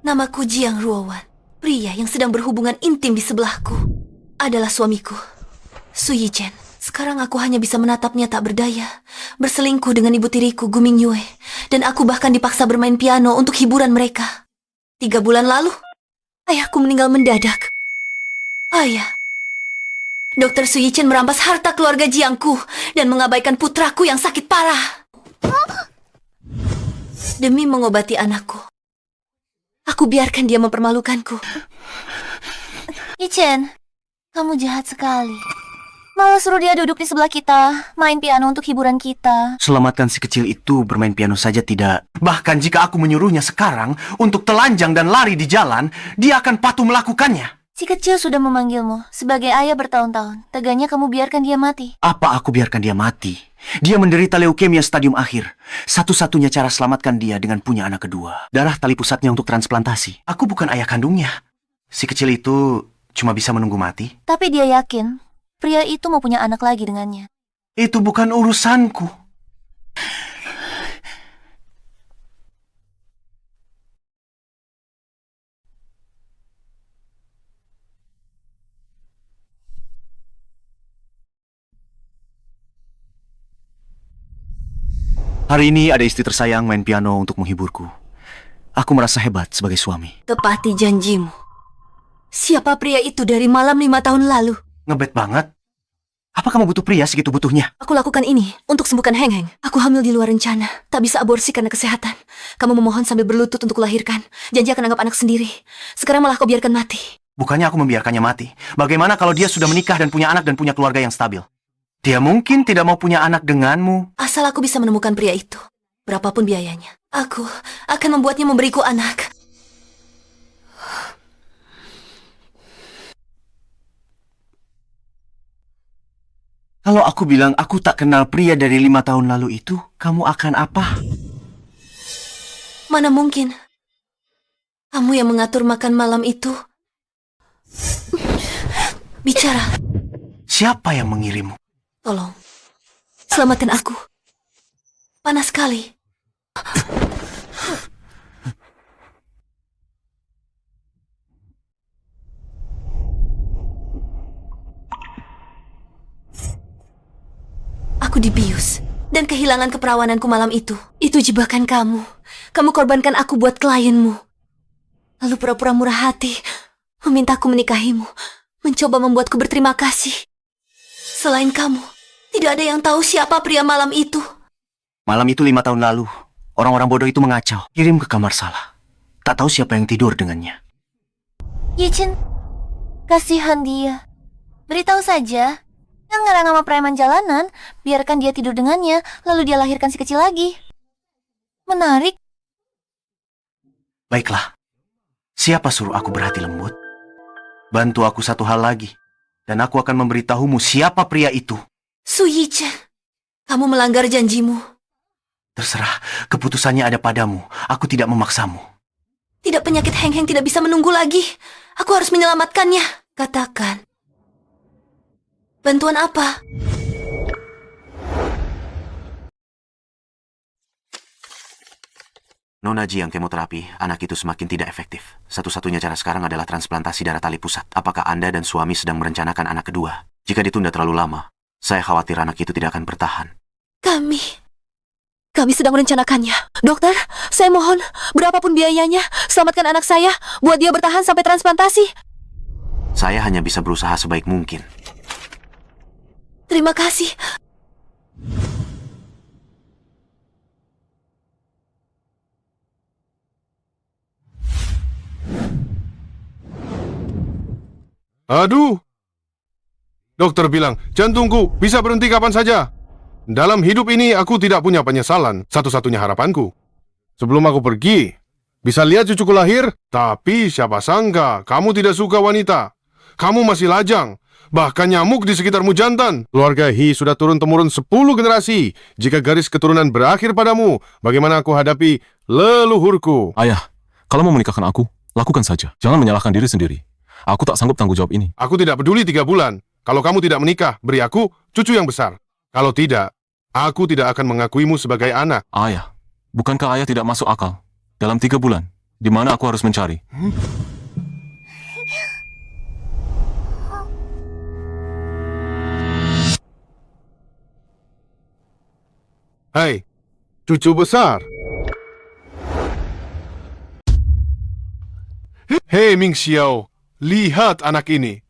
Namaku Jiang Ruowan. Pria yang sedang berhubungan intim di sebelahku adalah suamiku, Su Yichen. Sekarang aku hanya bisa menatapnya tak berdaya, berselingkuh dengan ibu tiriku, Gu Mingyue. Dan aku bahkan dipaksa bermain piano untuk hiburan mereka. 3 bulan lalu, ayahku meninggal mendadak. Ayah, Dokter Su Yichen merampas harta keluarga Jiangku dan mengabaikan putraku yang sakit parah. Demi mengobati anakku, aku biarkan dia mempermalukanku. Yichen, kamu jahat sekali. Malah suruh dia duduk di sebelah kita, main piano untuk hiburan kita. Selamatkan si kecil itu bermain piano saja tidak. Bahkan jika aku menyuruhnya sekarang untuk telanjang dan lari di jalan, dia akan patuh melakukannya. Si kecil sudah memanggilmu. Sebagai ayah bertahun-tahun, teganya kamu biarkan dia mati. Apa aku biarkan dia mati? Dia menderita leukemia stadium akhir. Satu-satunya cara selamatkan dia dengan punya anak kedua. Darah tali pusatnya untuk transplantasi. Aku bukan ayah kandungnya. Si kecil itu cuma bisa menunggu mati. Tapi dia yakin pria itu mau punya anak lagi dengannya. Itu bukan urusanku. Hari ini ada istri tersayang main piano untuk menghiburku. Aku merasa hebat sebagai suami. Tepati janjimu. Siapa pria itu dari malam 5 tahun lalu? Ngebet banget. Apa kamu butuh pria segitu butuhnya? Aku lakukan ini untuk sembuhkan Heng Heng. Aku hamil di luar rencana. Tak bisa aborsi karena kesehatan. Kamu memohon sambil berlutut untuk melahirkan. Janji akan anggap anak sendiri. Sekarang malah kau biarkan mati. Bukannya aku membiarkannya mati. Bagaimana kalau dia sudah menikah dan punya anak dan punya keluarga yang stabil? Dia mungkin tidak mau punya anak denganmu. Asal aku bisa menemukan pria itu, berapapun biayanya, aku akan membuatnya memberiku anak. Kalau aku bilang aku tak kenal pria dari 5 tahun lalu itu, kamu akan apa? Mana mungkin? Kamu yang mengatur makan malam itu. Bicara. Siapa yang mengirimmu? Tolong, selamatkan aku. Panas sekali. Aku dibius dan kehilangan keperawananku malam itu. Itu jebakan kamu. Kamu korbankan aku buat klienmu. Lalu pura-pura murah hati, memintaku menikahimu, mencoba membuatku berterima kasih. Selain kamu, tidak ada yang tahu siapa pria malam itu. Malam itu 5 tahun lalu, orang-orang bodoh itu mengacau. Kirim ke kamar salah. Tak tahu siapa yang tidur dengannya. Yichen, kasihan dia. Beritahu saja. Yang ngarang sama preman jalanan, biarkan dia tidur dengannya, lalu dia lahirkan si kecil lagi. Menarik. Baiklah. Siapa suruh aku berhati lembut? Bantu aku satu hal lagi. Dan aku akan memberitahumu siapa pria itu. Su Yichen, kamu melanggar janjimu. Terserah, keputusannya ada padamu. Aku tidak memaksamu. Tidak, penyakit Heng Heng tidak bisa menunggu lagi. Aku harus menyelamatkannya. Katakan. Bantuan apa? Nona Jiang kemoterapi, anak itu semakin tidak efektif. Satu-satunya cara sekarang adalah transplantasi darah tali pusat. Apakah Anda dan suami sedang merencanakan anak kedua? Jika ditunda terlalu lama, saya khawatir anak itu tidak akan bertahan. Kami sedang merencanakannya. Dokter, saya mohon, berapapun biayanya, selamatkan anak saya, buat dia bertahan sampai transplantasi. Saya hanya bisa berusaha sebaik mungkin. Terima kasih. Aduh. Dokter bilang, jantungku bisa berhenti kapan saja. Dalam hidup ini aku tidak punya penyesalan, satu-satunya harapanku. Sebelum aku pergi, bisa lihat cucuku lahir, tapi siapa sangka kamu tidak suka wanita. Kamu masih lajang, bahkan nyamuk di sekitarmu jantan. Keluarga He sudah turun-temurun 10 generasi. Jika garis keturunan berakhir padamu, bagaimana aku hadapi leluhurku? Ayah, kalau mau menikahkan aku, lakukan saja. Jangan menyalahkan diri sendiri. Aku tak sanggup tanggung jawab ini. Aku tidak peduli 3 bulan. Kalau kamu tidak menikah, beri aku cucu yang besar. Kalau tidak, aku tidak akan mengakuimu sebagai anak. Ayah, bukankah ayah tidak masuk akal? Dalam 3 bulan, Di mana aku harus mencari? Hai, cucu besar. Hei Ming Xiao, lihat anak ini.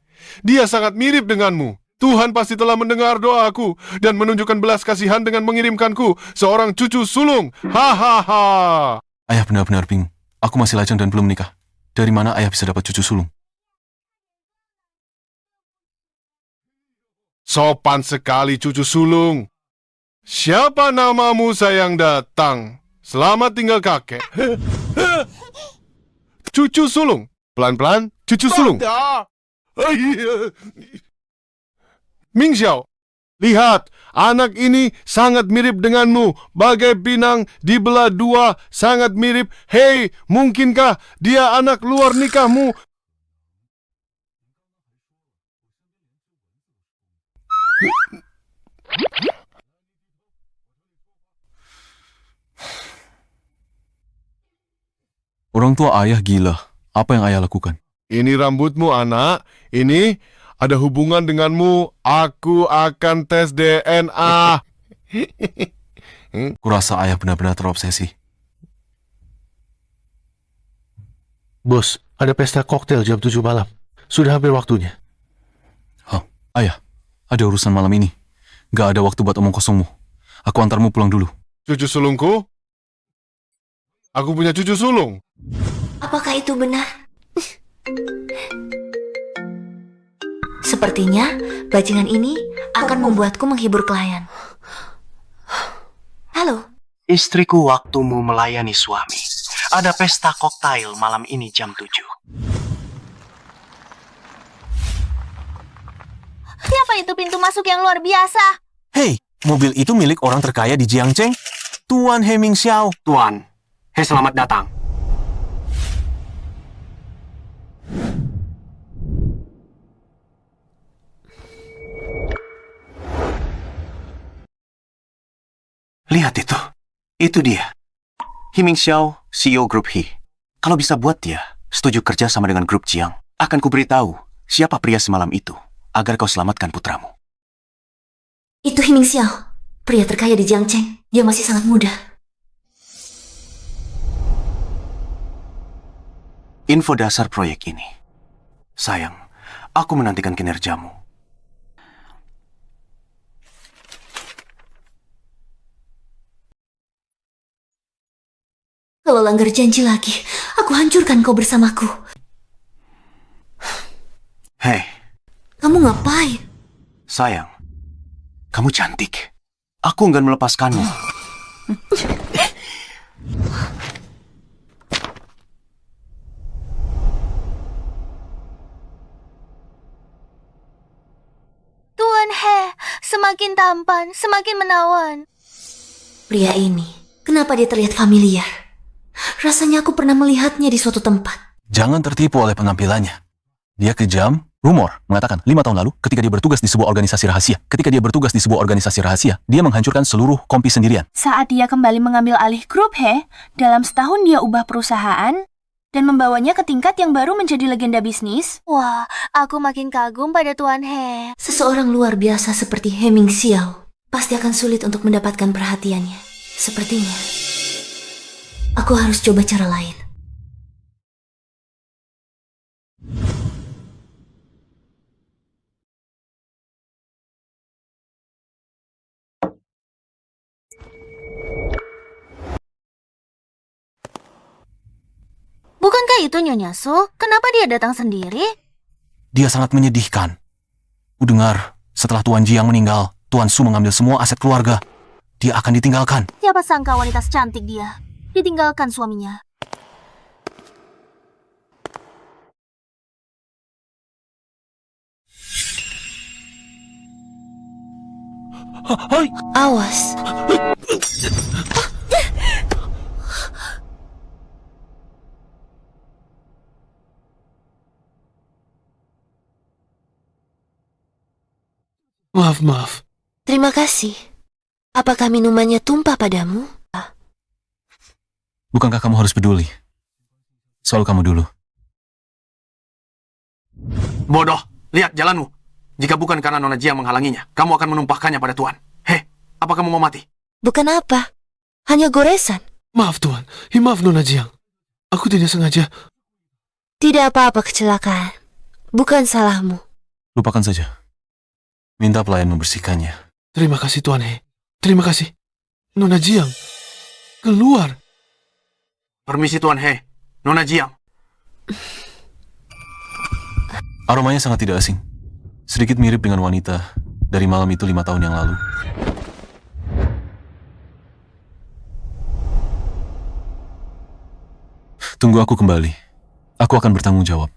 Dia sangat mirip denganmu. Tuhan pasti telah mendengar doaku dan menunjukkan belas kasihan dengan mengirimkanku seorang cucu sulung. Hahaha. Ayah benar-benar bingung. Aku masih lajang dan belum menikah. Dari mana ayah bisa dapat cucu sulung? Sopan sekali cucu sulung. Siapa namamu sayang datang? Selamat tinggal kakek. Cucu sulung. Pelan-pelan, cucu sulung. Ming Xiao, lihat, anak ini sangat mirip denganmu. Bagai pinang dibelah dua, sangat mirip. Hei, mungkinkah dia anak luar nikahmu? Orang tua ayah gila. Apa yang ayah lakukan? Ini rambutmu, anak. Ini ada hubungan denganmu. Aku akan tes DNA. Kurasa ayah benar-benar terobsesi. Bos, ada pesta koktail jam 7 malam. Sudah hampir waktunya. Hah, ayah, ada urusan malam ini. Gak ada waktu buat omong kosongmu. Aku antarmu pulang dulu. Cucu sulungku? Aku punya cucu sulung. Apakah itu benar? Sepertinya bajingan ini akan membuatku menghibur klien. Halo, Istriku, waktumu melayani suami. Ada pesta koktail malam ini jam 7. Siapa itu pintu masuk yang luar biasa? Hei, mobil itu milik orang terkaya di Jiangcheng. Tuan Heming Xiao. Tuan, selamat datang. Lihat itu. Itu dia. Himing Xiao, CEO Grup He. Kalau bisa buat dia setuju kerja sama dengan Grup Jiang, akan kuberitahu siapa pria semalam itu agar kau selamatkan putramu. itu Himing Xiao, pria terkaya di Jiangcheng. Dia masih sangat muda. Info dasar proyek ini. Sayang, aku menantikan kinerjamu. Kalau langgar janji lagi, aku hancurkan kau bersamaku. Hei, Kamu ngapain? sayang, kamu cantik. Aku enggan melepaskanmu. Tuan He, semakin tampan, semakin menawan. Pria ini, kenapa dia terlihat familiar? Rasanya aku pernah melihatnya di suatu tempat. Jangan tertipu oleh penampilannya. Dia kejam. Rumor mengatakan 5 tahun lalu ketika dia bertugas di sebuah organisasi rahasia, dia menghancurkan seluruh kompi sendirian. Saat dia kembali mengambil alih grup He, dalam setahun dia ubah perusahaan dan membawanya ke tingkat yang baru menjadi legenda bisnis. Wah, aku makin kagum pada Tuan He. Seseorang luar biasa seperti Heming Xiao pasti akan sulit untuk mendapatkan perhatiannya. Sepertinya, aku harus coba cara lain. Bukankah itu Nyonya Su? Kenapa dia datang sendiri? Dia sangat menyedihkan. Kudengar, setelah Tuan Jiang meninggal, Tuan Su mengambil semua aset keluarga. Dia akan ditinggalkan. Siapa sangka wanita secantik dia ditinggalkan suaminya. Awas. Maaf. Terima kasih. Apakah minumannya tumpah padamu? Bukankah kamu harus peduli? Soal kamu dulu. Bodoh, lihat jalanmu. Jika bukan karena Nona Jiang menghalanginya, kamu akan menumpahkannya pada Tuan. Hei, apa kamu mau mati? Bukan apa. Hanya goresan. Maaf Tuan, maaf Nona Jiang. Aku tidak sengaja. Tidak apa-apa kecelakaan. Bukan salahmu. Lupakan saja. Minta pelayan membersihkannya. Terima kasih Tuan He. Terima kasih. Nona Jiang, keluar. Permisi Tuan He, Nona Jiang. Aromanya sangat tidak asing. Sedikit mirip dengan wanita dari malam itu 5 tahun yang lalu. Tunggu aku kembali. Aku akan bertanggung jawab.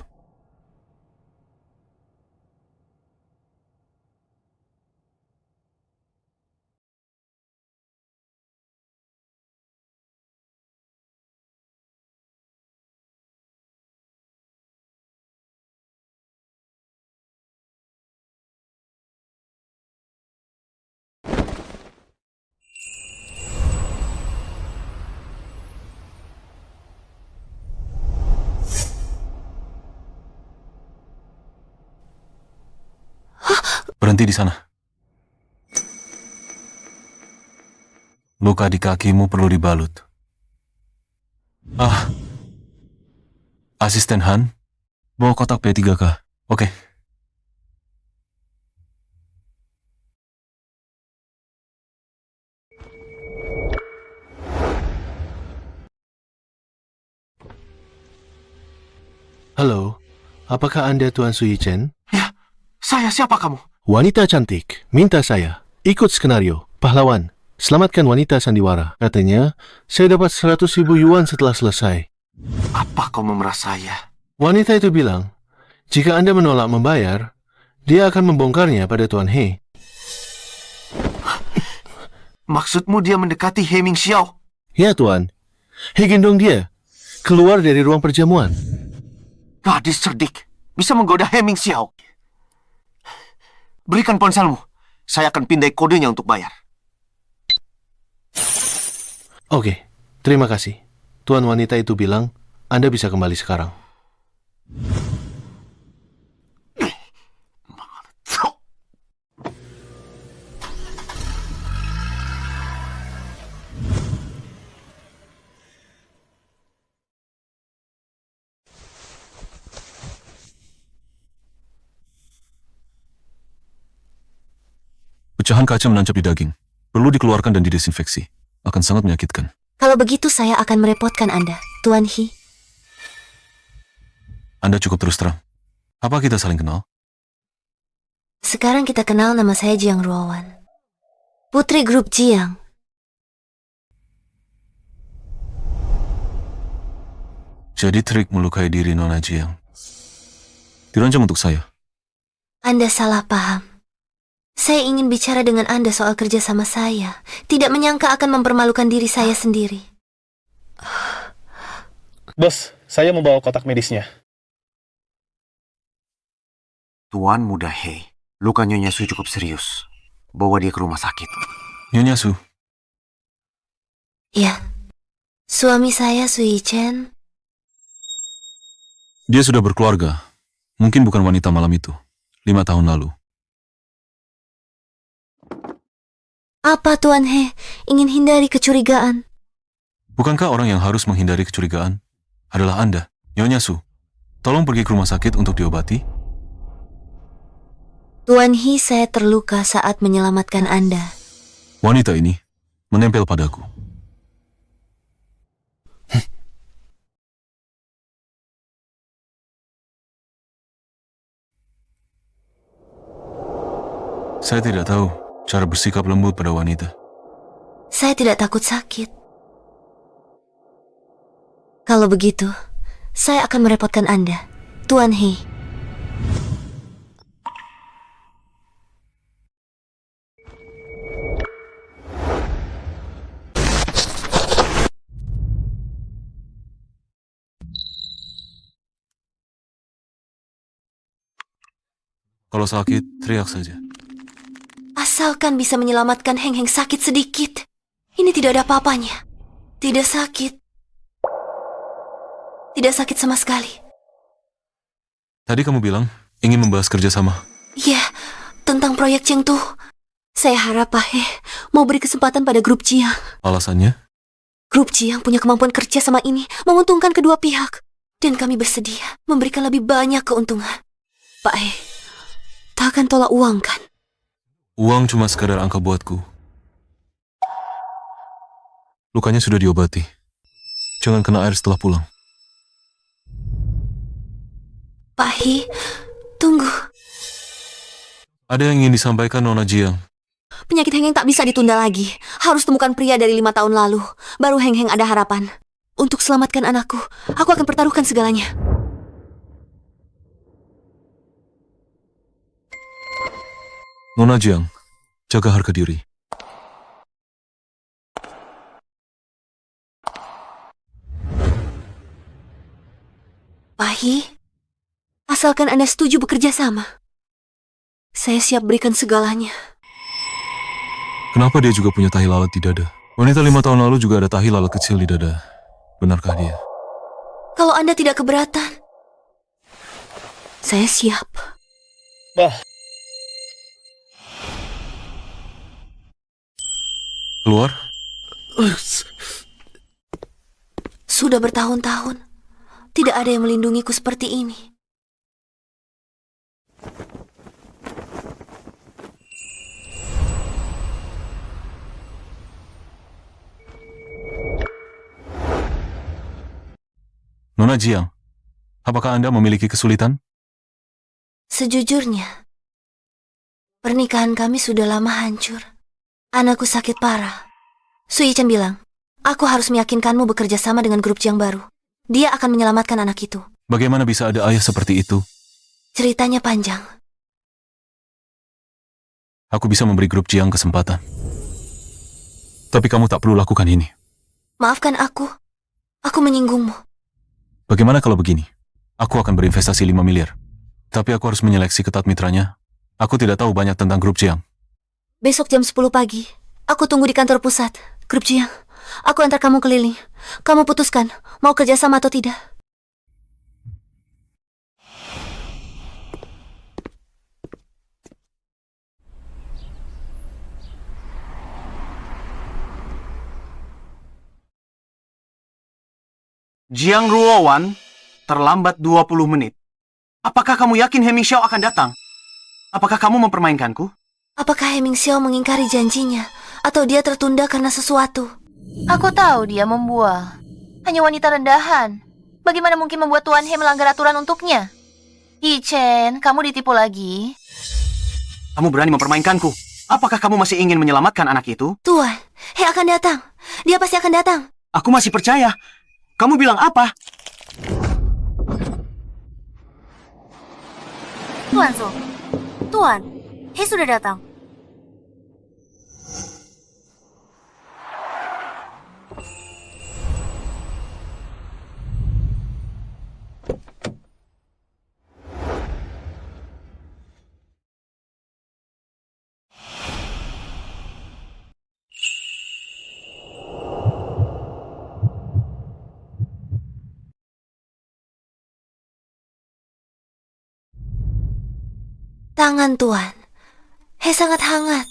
Berhenti di sana. Luka di kakimu perlu dibalut. Asisten Han, bawa kotak P3K. Oke. Halo, apakah Anda Tuan Sui Chen? Ya, saya siapa kamu? Wanita cantik, minta saya. Ikut skenario, pahlawan. Selamatkan wanita sandiwara. Katanya, saya dapat 100.000 yuan setelah selesai. Apa kau memerah saya? Wanita itu bilang, jika Anda menolak membayar, dia akan membongkarnya pada Tuan He. Maksudmu dia mendekati He Mingxiao? Ya Tuan, He gendong dia. Keluar dari ruang perjamuan. Gadis cerdik, bisa menggoda He Mingxiao. Berikan ponselmu. Saya akan pindai kodenya untuk bayar. Oke, terima kasih. Tuan wanita itu bilang, Anda bisa kembali sekarang. Pecahan kaca menancap di daging. Perlu dikeluarkan dan didesinfeksi. Akan sangat menyakitkan. Kalau begitu saya akan merepotkan Anda, Tuan He. Anda cukup terus terang. Apa kita saling kenal? Sekarang kita kenal, nama saya Jiang Ruowan. Putri grup Jiang. Jadi trik melukai diri Nona Jiang dirancang untuk saya. Anda salah paham. Saya ingin bicara dengan Anda soal kerja sama saya. Tidak menyangka akan mempermalukan diri saya sendiri. Bos, saya membawa kotak medisnya. Tuan muda He, luka Nyonya Su cukup serius. Bawa dia ke rumah sakit. Nyonya Su, Ya, suami saya Sui Chen. dia sudah berkeluarga. Mungkin bukan wanita malam itu. 5 tahun lalu. Apa Tuan He ingin hindari kecurigaan? Bukankah orang yang harus menghindari kecurigaan adalah Anda, Nyonya Su? Tolong pergi ke rumah sakit untuk diobati. Tuan He, saya terluka saat menyelamatkan Anda. Wanita ini menempel padaku. Saya tidak tahu cara bersikap lembut pada wanita. Saya tidak takut sakit. Kalau begitu, saya akan merepotkan Anda, Tuan He. Kalau sakit, teriak saja. Asalkan bisa menyelamatkan Heng Heng sakit sedikit. Ini tidak ada apa-apanya. Tidak sakit. Tidak sakit sama sekali. Tadi kamu bilang ingin membahas kerjasama. Ya, tentang proyek Chengtu. Saya harap Pak He mau beri kesempatan pada grup Jiang. Alasannya? Grup Jiang punya kemampuan kerja sama ini menguntungkan kedua pihak. Dan kami bersedia memberikan lebih banyak keuntungan. Pak He, tak akan tolak uang kan? Uang cuma sekadar angka buatku. Lukanya sudah diobati. Jangan kena air setelah pulang. Pak He, tunggu. Ada yang ingin disampaikan Nona Jiang. Penyakit Heng Heng tak bisa ditunda lagi. Harus temukan pria dari 5 tahun lalu. Baru Heng Heng ada harapan. Untuk selamatkan anakku, aku akan pertaruhkan segalanya. Nona Jiang, jaga harga diri. Pak He, asalkan Anda setuju bekerja sama, saya siap berikan segalanya. Kenapa dia juga punya tahi lalat di dada? Wanita 5 tahun lalu juga ada tahi lalat kecil di dada. Benarkah dia? Kalau Anda tidak keberatan, saya siap. Bah, Keluar? Sudah bertahun-tahun, tidak ada yang melindungiku seperti ini. Nona Jiang, apakah Anda memiliki kesulitan? Sejujurnya, pernikahan kami sudah lama hancur. Anakku sakit parah. Su Yichen bilang, aku harus meyakinkanmu bekerja sama dengan grup Jiang baru. Dia akan menyelamatkan anak itu. Bagaimana bisa ada ayah seperti itu? Ceritanya panjang. Aku bisa memberi grup Jiang kesempatan. Tapi kamu tak perlu lakukan ini. Maafkan aku. Aku menyinggungmu. Bagaimana kalau begini? Aku akan berinvestasi 5 miliar. Tapi aku harus menyeleksi ketat mitranya. Aku tidak tahu banyak tentang grup Jiang. Besok jam 10 pagi, aku tunggu di kantor pusat. Grup Jiang, aku antar kamu keliling. Kamu putuskan, mau kerjasama atau tidak. Jiang Ruowan terlambat 20 menit. Apakah kamu yakin Heming Xiao akan datang? Apakah kamu mempermainkanku? Apakah Heming Xiao mengingkari janjinya? Atau dia tertunda karena sesuatu? Aku tahu dia membual. Hanya wanita rendahan. Bagaimana mungkin membuat Tuan He melanggar aturan untuknya? Yichen, kamu ditipu lagi? Kamu berani mempermainkanku. Apakah kamu masih ingin menyelamatkan anak itu? Tuan, He akan datang. Dia pasti akan datang. Aku masih percaya. Kamu bilang apa? Tuan Su, Tuan, He sudah datang. Tangan Tuan. He sangat hangat.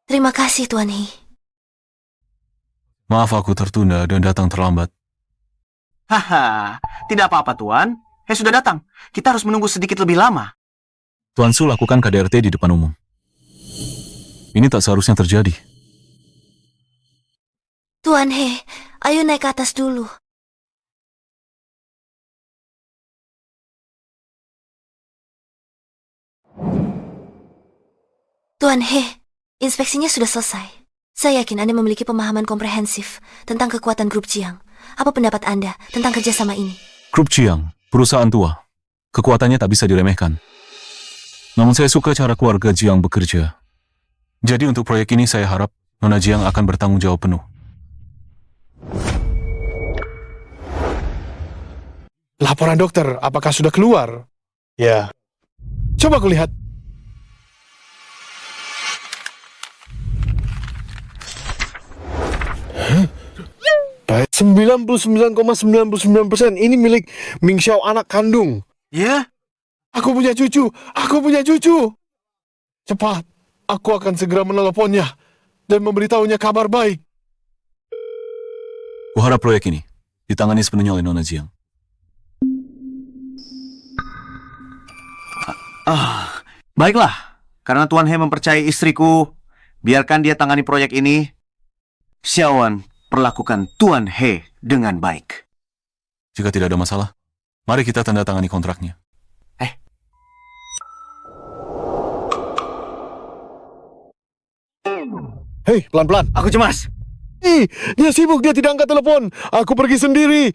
Terima kasih Tuan He. Maaf aku tertunda dan datang terlambat. Haha, tidak apa-apa Tuan. He sudah datang. Kita harus menunggu sedikit lebih lama. Tuan Su lakukan KDRT di depan umum. Ini tak seharusnya terjadi. Tuan He, ayo naik ke atas dulu. Tuan He, inspeksinya sudah selesai. Saya yakin Anda memiliki pemahaman komprehensif tentang kekuatan grup Jiang. Apa pendapat Anda tentang kerjasama ini? Grup Jiang, perusahaan tua. Kekuatannya tak bisa diremehkan. Namun saya suka cara keluarga Jiang bekerja. Jadi untuk proyek ini saya harap Nona Jiang akan bertanggung jawab penuh. Laporan dokter, apakah sudah keluar? ya. Coba kulihat. 99,99% ini milik Ming Xiao anak kandung. Ya? Aku punya cucu. Cepat, aku akan segera meneleponnya dan memberitahunya kabar baik. Kuharap proyek ini ditangani sepenuhnya oleh Nona Jiang. Baiklah. Karena Tuan He mempercayai istriku, biarkan dia tangani proyek ini. Xiaowan, perlakukan Tuan He dengan baik. Jika tidak ada masalah, mari kita tanda tangani kontraknya. Hei, pelan-pelan. Aku cemas. Dia sibuk, dia tidak angkat telepon. Aku pergi sendiri.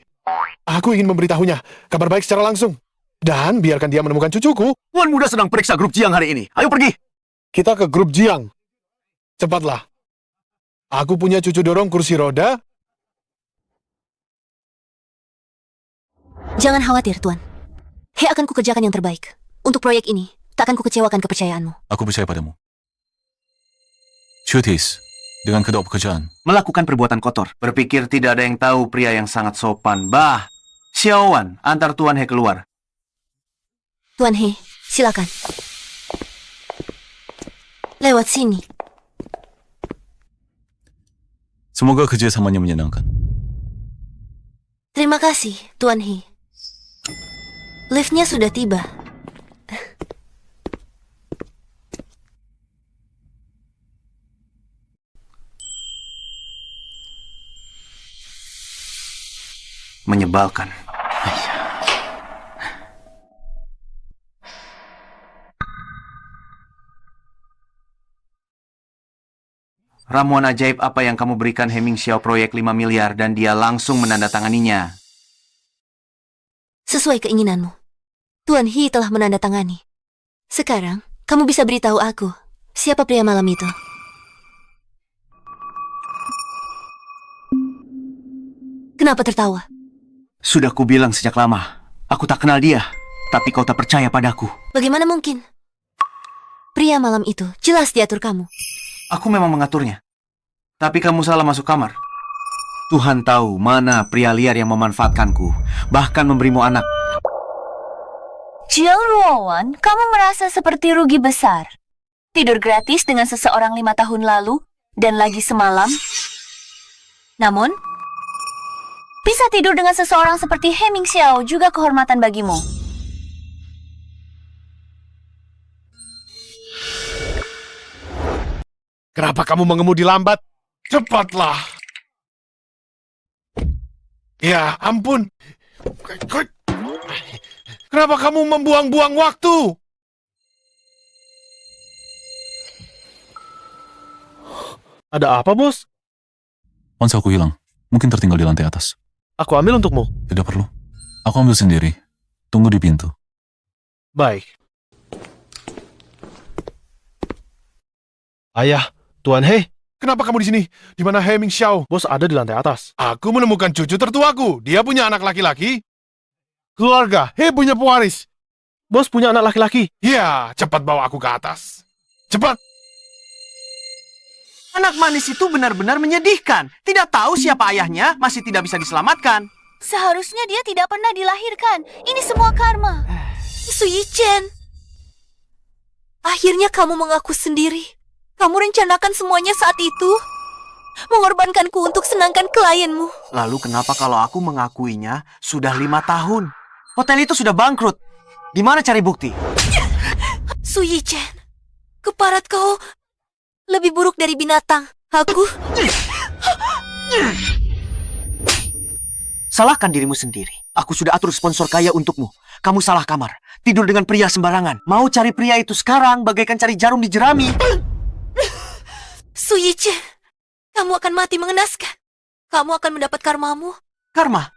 Aku ingin memberitahunya kabar baik secara langsung. Dan biarkan dia menemukan cucuku. Tuan Muda sedang periksa grup Jiang hari ini. Ayo pergi. Kita ke grup Jiang. Cepatlah. Aku punya cucu dorong kursi roda. Jangan khawatir, Tuan. He akan kukerjakan yang terbaik. Untuk proyek ini, tak akan kukecewakan kepercayaanmu. Aku percaya padamu. Cutis, dengan kedok pekerjaan. Melakukan perbuatan kotor. Berpikir tidak ada yang tahu pria yang sangat sopan. Bah, Xiaowan, antar Tuan He keluar. Tuan He, silakan. Lewat sini. Semoga kerjasamanya menyenangkan. Terima kasih, Tuan He. Liftnya sudah tiba. Menyebalkan. Ramuan ajaib apa yang kamu berikan Heming Xiao proyek 5 miliar dan dia langsung menandatanganinya? Sesuai keinginanmu. Tuan He telah menandatangani. Sekarang, kamu bisa beritahu aku, siapa pria malam itu? Kenapa tertawa? Sudah kubilang sejak lama, aku tak kenal dia, tapi kau tak percaya padaku. Bagaimana mungkin? Pria malam itu jelas diatur kamu. Aku memang mengaturnya. Tapi kamu salah masuk kamar. Tuhan tahu mana pria liar yang memanfaatkanku, bahkan memberimu anak. Jiang Ruowan, kamu merasa seperti rugi besar. Tidur gratis dengan seseorang 5 tahun lalu, dan lagi semalam. Namun, bisa tidur dengan seseorang seperti Heming Xiao juga kehormatan bagimu. Kenapa kamu mengemudi lambat? Cepatlah. Ya ampun. Kenapa kamu membuang-buang waktu? Ada apa, bos? Ponselku hilang. Mungkin tertinggal di lantai atas. Aku ambil untukmu. Tidak perlu. Aku ambil sendiri. Tunggu di pintu. Baik. Ayah, Tuan He. Kenapa kamu di sini? Di mana Heming Xiao? Bos ada di lantai atas. Aku menemukan cucu tertuaku. Dia punya anak laki-laki. Keluarga, He punya pewaris. Bos punya anak laki-laki. Ya, cepat bawa aku ke atas. Cepat. Anak manis itu benar-benar menyedihkan. Tidak tahu siapa ayahnya, masih tidak bisa diselamatkan. Seharusnya dia tidak pernah dilahirkan. Ini semua karma. Su Yichen. Akhirnya kamu mengaku sendiri. Kamu rencanakan semuanya saat itu. Mengorbankanku untuk senangkan klienmu. Lalu kenapa kalau aku mengakuinya sudah 5 tahun? Hotel itu sudah bangkrut. Di mana cari bukti? Su Yichen, keparat kau lebih buruk dari binatang. Aku... Salahkan dirimu sendiri. Aku sudah atur sponsor kaya untukmu. Kamu salah kamar. Tidur dengan pria sembarangan. Mau cari pria itu sekarang bagaikan cari jarum di jerami. Su Yichen, kamu akan mati mengenaskan. Kamu akan mendapat karmamu. Karma?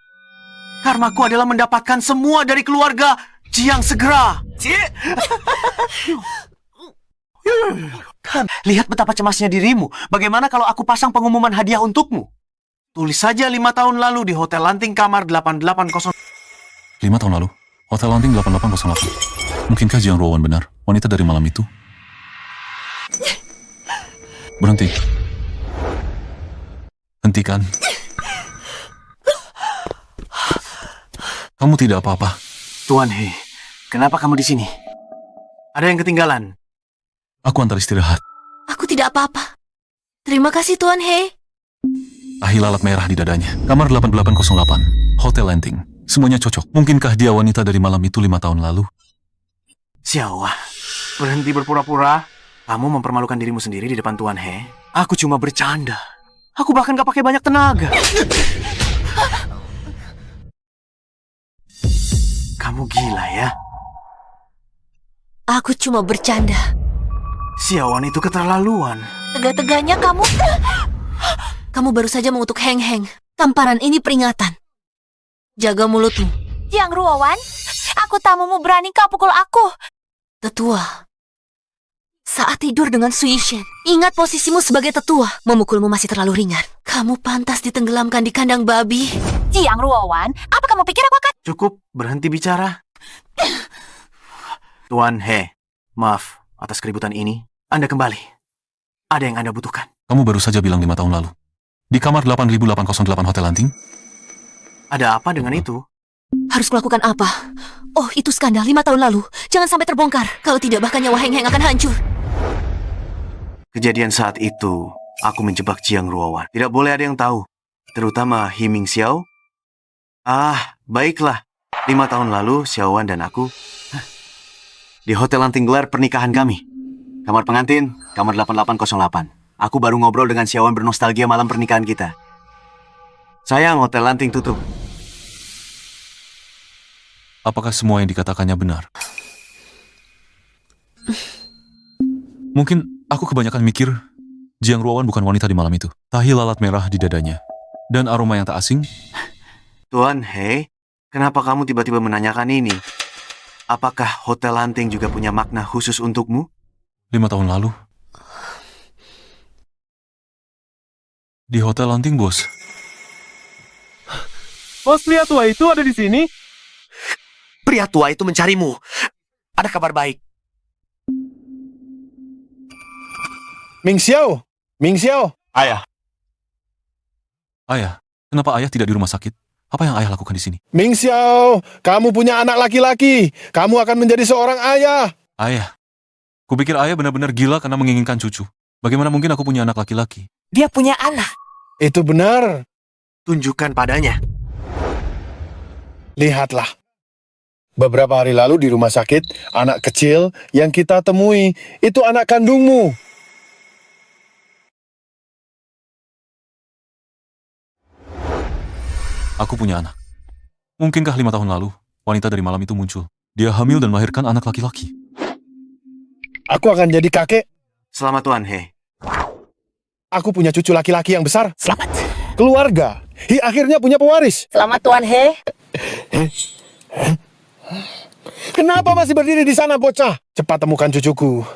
Karmaku adalah mendapatkan semua dari keluarga Jiang segera. Lihat betapa cemasnya dirimu. Bagaimana kalau aku pasang pengumuman hadiah untukmu? Tulis saja 5 tahun lalu di Hotel Lanting kamar 880. 5 tahun lalu, Hotel Lanting 8808. Mungkinkah Jiang Ruowan benar? Wanita dari malam itu? Berhenti. Hentikan. Kamu tidak apa-apa. Tuan He, kenapa kamu di sini? Ada yang ketinggalan? Aku antar istirahat. Aku tidak apa-apa. Terima kasih Tuan He. Tahi lalat merah di dadanya. Kamar 8808. Hotel Lanting. Semuanya cocok. Mungkinkah dia wanita dari malam itu 5 tahun lalu? Xiao, berhenti berpura-pura. Kamu mempermalukan dirimu sendiri di depan Tuan He. Aku cuma bercanda. Aku bahkan gak pakai banyak tenaga. Kamu gila ya? Aku cuma bercanda. Xiaowan itu keterlaluan. Tega-teganya kamu. Kamu baru saja mengutuk Heng Heng. Tamparan ini peringatan. Jaga mulutmu. Jiang Ruowan, aku tamumu, berani kau pukul aku. Tetua. Saat tidur dengan Su Yishen, ingat posisimu sebagai tetua. Memukulmu masih terlalu ringan. Kamu pantas ditenggelamkan di kandang babi. Jiang Ruowan, apa kamu pikir aku akan... Cukup, berhenti bicara. Tuan He, maaf atas keributan ini. Anda kembali. Ada yang Anda butuhkan. Kamu baru saja bilang 5 tahun lalu. Di kamar 8808 Hotel Lanting? Ada apa dengan itu? Harus melakukan apa? Oh, itu skandal 5 tahun lalu. Jangan sampai terbongkar. Kalau tidak, bahkan nyawa Heng Heng akan hancur. Kejadian saat itu, aku menjebak Jiang Ruowan. Tidak boleh ada yang tahu. Terutama He Ming Xiao. Baiklah. 5 tahun lalu, Xiaowan dan aku di Hotel Lanting gelar pernikahan kami. Kamar pengantin, kamar 8808. Aku baru ngobrol dengan Xiaowan bernostalgia malam pernikahan kita. Sayang, Hotel Lanting tutup. Apakah semua yang dikatakannya benar? Mungkin aku kebanyakan mikir Jiang Ruowan bukan wanita di malam itu. Tahi lalat merah di dadanya. Dan aroma yang tak asing. Tuan He, kenapa kamu tiba-tiba menanyakan ini? Apakah Hotel Lanting juga punya makna khusus untukmu? 5 tahun lalu. Di Hotel Lanting, bos. Bos, pria tua itu ada di sini? Pria tua itu mencarimu. Ada kabar baik. Ming Xiao! Ming Xiao! Ayah. Ayah, kenapa ayah tidak di rumah sakit? Apa yang ayah lakukan di sini? Ming Xiao! Kamu punya anak laki-laki. Kamu akan menjadi seorang ayah. Ayah. Kupikir ayah benar-benar gila karena menginginkan cucu. Bagaimana mungkin aku punya anak laki-laki? Dia punya anak. Itu benar. Tunjukkan padanya. Lihatlah. Beberapa hari lalu di rumah sakit, anak kecil yang kita temui, itu anak kandungmu. Aku punya anak. Mungkinkah 5 tahun lalu, wanita dari malam itu muncul? Dia hamil dan melahirkan anak laki-laki. Aku akan jadi kakek. Selamat Tuan He. Aku punya cucu laki-laki yang besar. Selamat. Keluarga. Akhirnya punya pewaris. Selamat Tuan He. Kenapa masih berdiri di sana, bocah? Cepat temukan cucuku.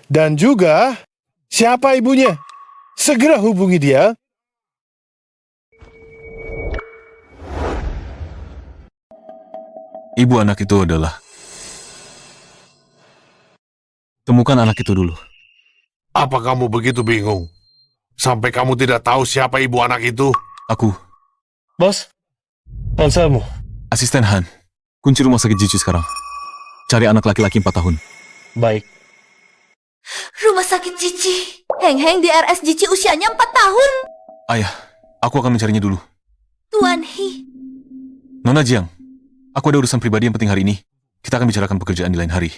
Dan juga, siapa ibunya? Segera hubungi dia. Ibu anak itu adalah... Temukan anak itu dulu. Apa kamu begitu bingung? Sampai kamu tidak tahu siapa ibu anak itu? Aku, Bos, ponselmu. asisten Han. Kunci rumah sakit Jici sekarang. Cari anak laki-laki 4 tahun. Baik. Rumah sakit Cici. Heng Heng di RS Cici usianya 4 tahun. Ayah, aku akan mencarinya dulu. Tuan He. Nona Jiang, aku ada urusan pribadi yang penting hari ini. Kita akan bicarakan pekerjaan di lain hari.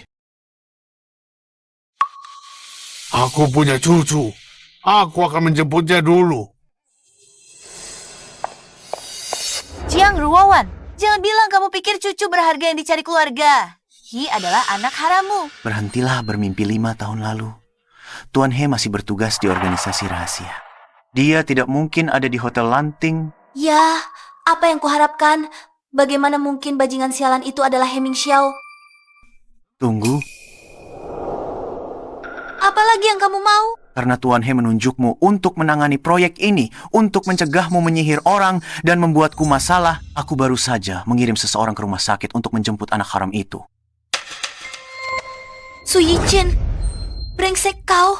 Aku punya cucu. Aku akan menjemputnya dulu. Jiang Ruowan, jangan bilang kamu pikir cucu berharga yang dicari keluarga. He adalah anak harammu. Berhentilah bermimpi 5 tahun lalu. Tuan He masih bertugas di organisasi rahasia. Dia tidak mungkin ada di Hotel Lanting. Ya, apa yang kuharapkan? Bagaimana mungkin bajingan sialan itu adalah He Ming Xiao? Tunggu, Apalagi yang kamu mau? karena Tuan He menunjukmu untuk menangani proyek ini, untuk mencegahmu menyihir orang dan membuatku masalah, aku baru saja mengirim seseorang ke rumah sakit untuk menjemput anak haram itu. Su Yichin, brengsek kau.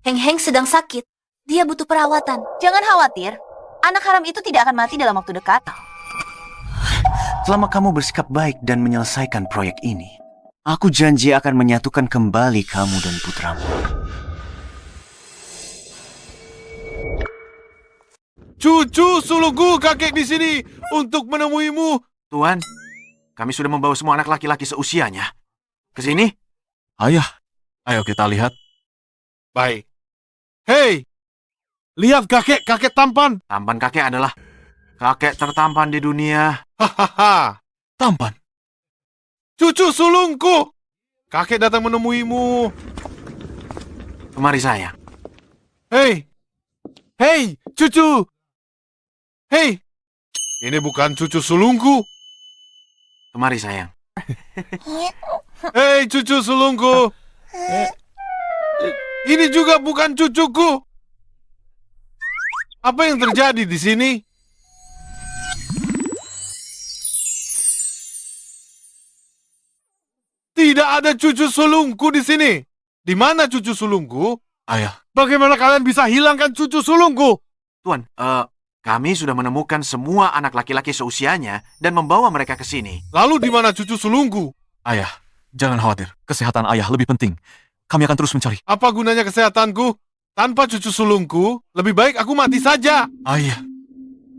Heng Heng sedang sakit. Dia butuh perawatan. Jangan khawatir, anak haram itu tidak akan mati dalam waktu dekat. Selama kamu bersikap baik dan menyelesaikan proyek ini, aku janji akan menyatukan kembali kamu dan putramu. Cucu sulungku, kakek di sini untuk menemuimu. Tuan, kami sudah membawa semua anak laki-laki seusianya. Ke sini? Ayah, ayo kita lihat. Baik. Hei, lihat kakek tampan. Tampan kakek adalah kakek tertampan di dunia. Hahaha. Tampan. Cucu sulungku, kakek datang menemuimu. Kemari sayang. Hei, cucu. Hei, ini bukan cucu sulungku. Kemari sayang. Hei, cucu sulungku. Ini juga bukan cucuku. Apa yang terjadi di sini? Tidak ada cucu sulungku di sini. Di mana cucu sulungku? Ayah, Bagaimana kalian bisa hilangkan cucu sulungku? Tuan, kami sudah menemukan semua anak laki-laki seusianya dan membawa mereka ke sini. Lalu di mana cucu sulungku? ayah, jangan khawatir. Kesehatan ayah lebih penting. Kami akan terus mencari. Apa gunanya kesehatanku? Tanpa cucu sulungku, lebih baik aku mati saja. Ayah,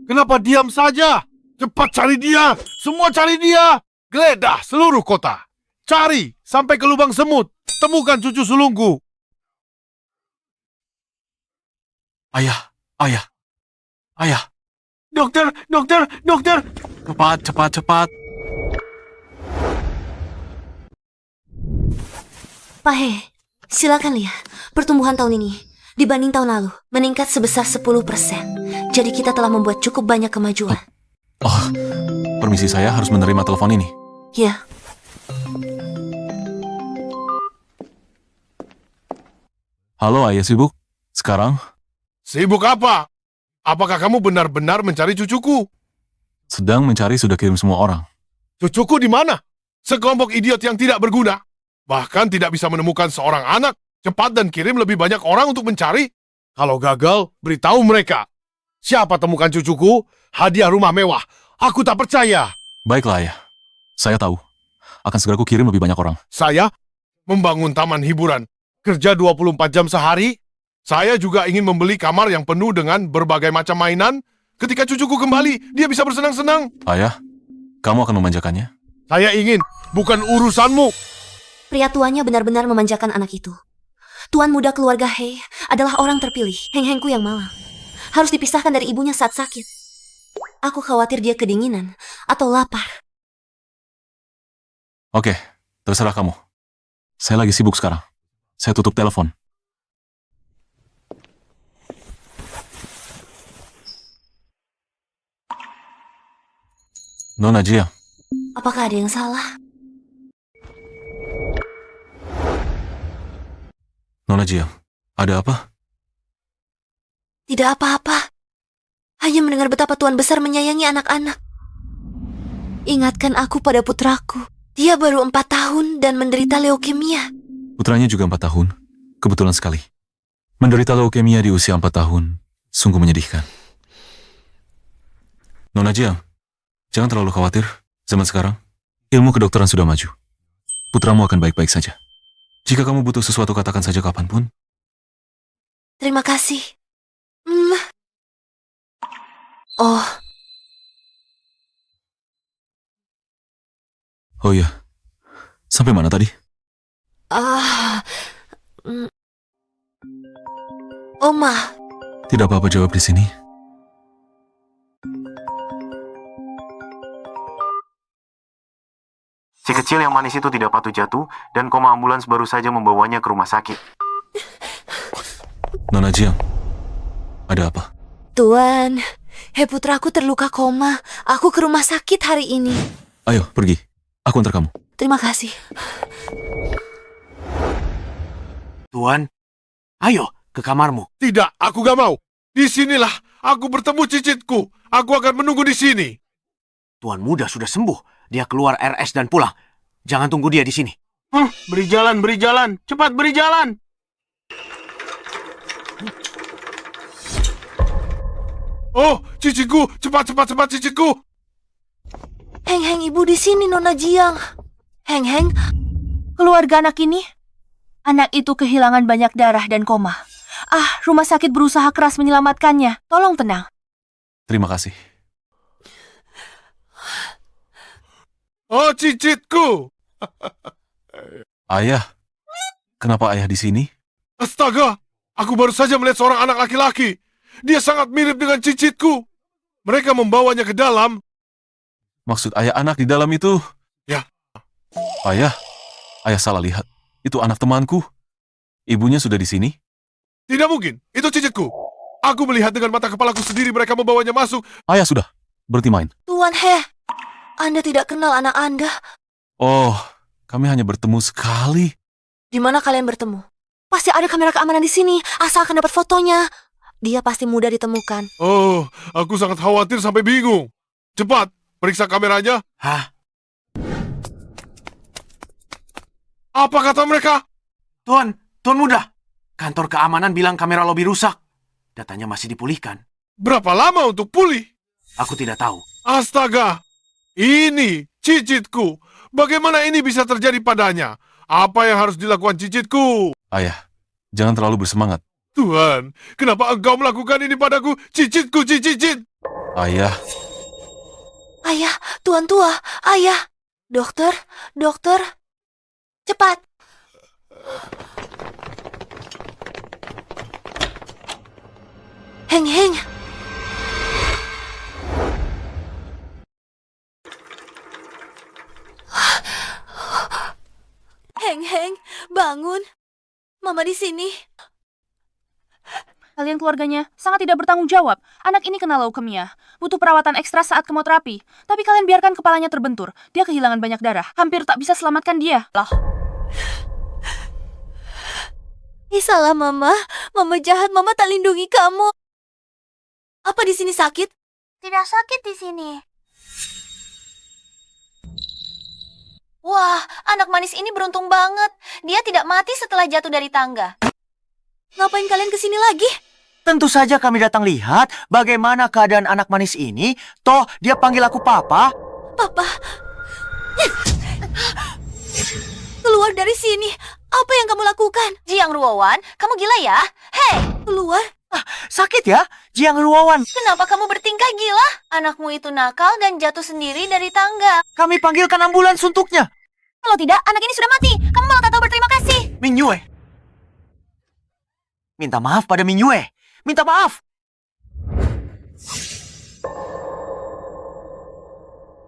Kenapa diam saja? Cepat cari dia! Semua cari dia! Geledah seluruh kota. Cari sampai ke lubang semut. Temukan cucu sulungku. ayah, ayah, ayah. Dokter! Cepat. Pak He, silakan lihat. Pertumbuhan tahun ini dibanding tahun lalu meningkat sebesar 10%. Jadi kita telah membuat cukup banyak kemajuan. Oh, permisi, saya harus menerima telepon ini. Ya, Halo, ayah sibuk? Sekarang? Sibuk apa? Apakah kamu benar-benar mencari cucuku? Sedang mencari, sudah kirim semua orang. Cucuku di mana? Sekelompok idiot yang tidak berguna. Bahkan tidak bisa menemukan seorang anak. Cepat dan kirim lebih banyak orang untuk mencari. Kalau gagal, beritahu mereka. Siapa temukan cucuku? Hadiah rumah mewah. Aku tak percaya. Baiklah, ayah. Saya tahu. Akan segera ku kirim lebih banyak orang. Saya membangun taman hiburan. Kerja 24 jam sehari. Saya juga ingin membeli kamar yang penuh dengan berbagai macam mainan. Ketika cucuku kembali, dia bisa bersenang-senang. Ayah, kamu akan memanjakannya? Saya ingin, bukan urusanmu. pria tuanya benar-benar memanjakan anak itu. Tuan muda keluarga He adalah orang terpilih, Heng-Hengku yang malang. Harus dipisahkan dari ibunya saat sakit. Aku khawatir dia kedinginan atau lapar. Oke, terserah kamu. Saya lagi sibuk sekarang. Saya tutup telepon. Nona Jiang, Apakah ada yang salah? Nona Jiang, ada apa? Tidak apa-apa. Hanya mendengar betapa Tuan Besar menyayangi anak-anak. Ingatkan aku pada putraku. Dia baru 4 tahun dan menderita leukemia. Putranya juga 4 tahun. Kebetulan sekali. Menderita leukemia di usia 4 tahun. Sungguh menyedihkan. Nona Jiang, jangan terlalu khawatir. Zaman sekarang, ilmu kedokteran sudah maju. Putramu akan baik-baik saja. Jika kamu butuh sesuatu, katakan saja kapanpun. Terima kasih. Oh, Oh iya, sampai mana tadi? Oma, Tidak apa-apa, jawab di sini. Si kecil yang manis itu tidak patut jatuh dan koma ambulans baru saja membawanya ke rumah sakit. Nona Jiang, ada apa? Tuan, He putraku terluka koma. Aku ke rumah sakit hari ini. Ayo, pergi. Aku antar kamu. Terima kasih. Tuan, ayo ke kamarmu. Tidak, aku gak mau. Disinilah aku bertemu cicitku. Aku akan menunggu di sini. Tuan muda sudah sembuh. Dia keluar RS dan pulang. Jangan tunggu dia di sini. Beri jalan. Cepat beri jalan. Oh, cicitku. Cepat cicitku. Heng Heng, ibu di sini, Nona Jiang. Heng Heng, Keluarga anak ini, anak itu kehilangan banyak darah dan koma. Rumah sakit berusaha keras menyelamatkannya. Tolong tenang. Terima kasih. Oh, cicitku! Ayah, kenapa ayah di sini? Astaga! Aku baru saja melihat seorang anak laki-laki. Dia sangat mirip dengan cicitku. Mereka membawanya ke dalam. Maksud ayah anak di dalam itu? Ya. Ayah salah lihat. Itu anak temanku. Ibunya sudah di sini? Tidak mungkin, itu cicitku. Aku melihat dengan mata kepalaku sendiri mereka membawanya masuk. Ayah sudah, berhenti main. Tuan He, Anda tidak kenal anak Anda. Oh, kami hanya bertemu sekali. Di mana kalian bertemu? Pasti ada kamera keamanan di sini, asalkan dapat fotonya. Dia pasti mudah ditemukan. Oh, aku sangat khawatir sampai bingung. Cepat, periksa kameranya. Hah? Apa kata mereka? Tuan muda. Kantor keamanan bilang kamera lobi rusak. Datanya masih dipulihkan. Berapa lama untuk pulih? Aku tidak tahu. Astaga, ini cicitku. Bagaimana ini bisa terjadi padanya? Apa yang harus dilakukan cicitku? Ayah, jangan terlalu bersemangat. Tuhan, kenapa engkau melakukan ini padaku? Cicitku, cicit. Ayah, Ayah, Tuan tua, ayah. Dokter, cepat. Heng Heng. Heng Heng, bangun. Mama di sini. Kalian keluarganya sangat tidak bertanggung jawab. Anak ini kena leukemia. Butuh perawatan ekstra saat kemoterapi. Tapi kalian biarkan kepalanya terbentur. Dia kehilangan banyak darah. Hampir tak bisa selamatkan dia. Loh. Salah Mama. Mama jahat, Mama tak lindungi kamu. Apa di sini sakit? Tidak sakit di sini. Wah, anak manis ini beruntung banget. Dia tidak mati setelah jatuh dari tangga. Ngapain kalian kesini lagi? Tentu saja kami datang lihat bagaimana keadaan anak manis ini. Toh, dia panggil aku Papa. Papa. Keluar dari sini. Apa yang kamu lakukan? Jiang Ruowan, kamu gila ya? Hei, Keluar. Sakit ya, Jiang Ruowan. kenapa kamu bertingkah gila? Anakmu itu nakal dan jatuh sendiri dari tangga. Kami panggilkan ambulans untuknya. Kalau tidak, anak ini sudah mati. Kamu malah tak tahu berterima kasih. Min Yue. Minta maaf pada Min Yue. Minta maaf.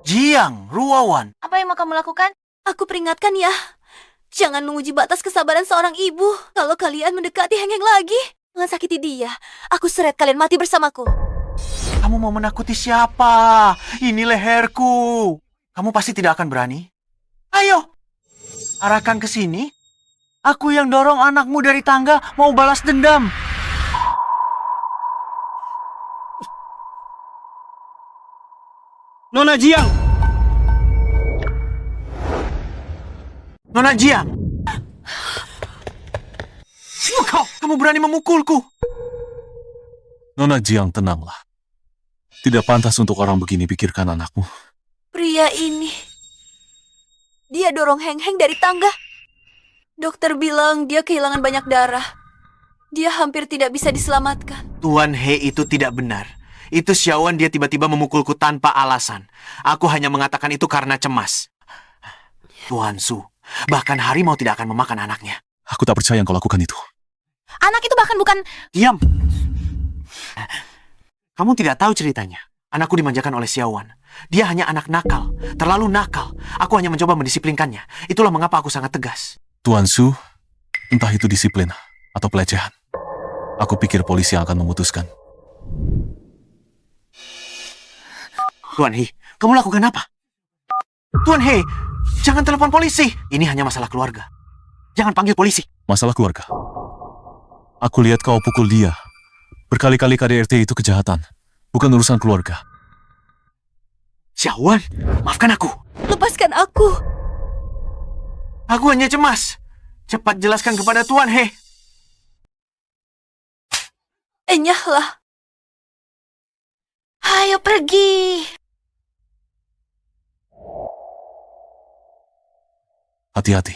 Jiang Ruowan. Apa yang mau kamu lakukan? Aku peringatkan ya. Jangan menguji batas kesabaran seorang ibu. Kalau kalian mendekati Heng Heng lagi, jangan sakiti dia. Aku seret kalian mati bersamaku. Kamu mau menakuti siapa? Ini leherku. Kamu pasti tidak akan berani. Ayo, arahkan ke sini. Aku yang dorong anakmu dari tangga mau balas dendam. Nona Jiang! Nona Jiang. Kamu berani memukulku. Nona Jiang, tenanglah. Tidak pantas untuk orang begini pikirkan anakmu. Pria ini, dia dorong Heng Heng dari tangga. Dokter bilang dia kehilangan banyak darah. Dia hampir tidak bisa diselamatkan. Tuan He itu tidak benar. Itu Xiaowan, dia tiba-tiba memukulku tanpa alasan. Aku hanya mengatakan itu karena cemas. Tuan Su, bahkan harimau tidak akan memakan anaknya. Aku tak percaya engkau lakukan itu. Anak itu bahkan bukan... Diam. Kamu tidak tahu ceritanya. Anakku dimanjakan oleh Xiaowan. Dia hanya anak nakal, terlalu nakal. Aku hanya mencoba mendisiplinkannya. Itulah mengapa aku sangat tegas. Tuan Su, entah itu disiplin atau pelecehan. Aku pikir polisi yang akan memutuskan. Tuan He, kamu lakukan apa? Tuan He, jangan telepon polisi. Ini hanya masalah keluarga. Jangan panggil polisi. Masalah keluarga. Aku lihat kau pukul dia. Berkali-kali KDRT itu kejahatan. Bukan urusan keluarga. Xiaowan, maafkan aku. Lepaskan aku. Aku hanya cemas. Cepat jelaskan kepada Tuan He. Enyahlah. Ayo pergi. Hati-hati.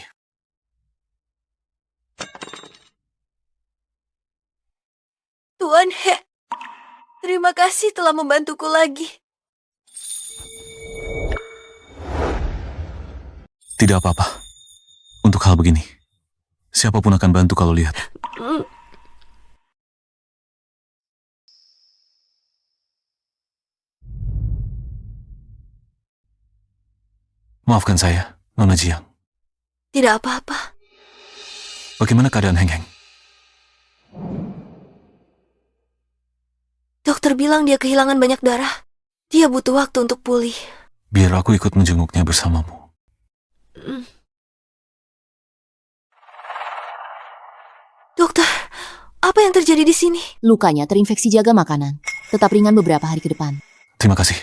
Tuan He, terima kasih telah membantuku lagi. Tidak apa-apa. Untuk hal begini, siapapun akan bantu kalau lihat. Maafkan saya, Nona Jiang. Tidak apa-apa. Bagaimana keadaan Heng Heng? Dokter bilang dia kehilangan banyak darah. Dia butuh waktu untuk pulih. Biar aku ikut menjenguknya bersamamu. Dokter, apa yang terjadi di sini? Lukanya terinfeksi jaga makanan. Tetap ringan beberapa hari ke depan. Terima kasih.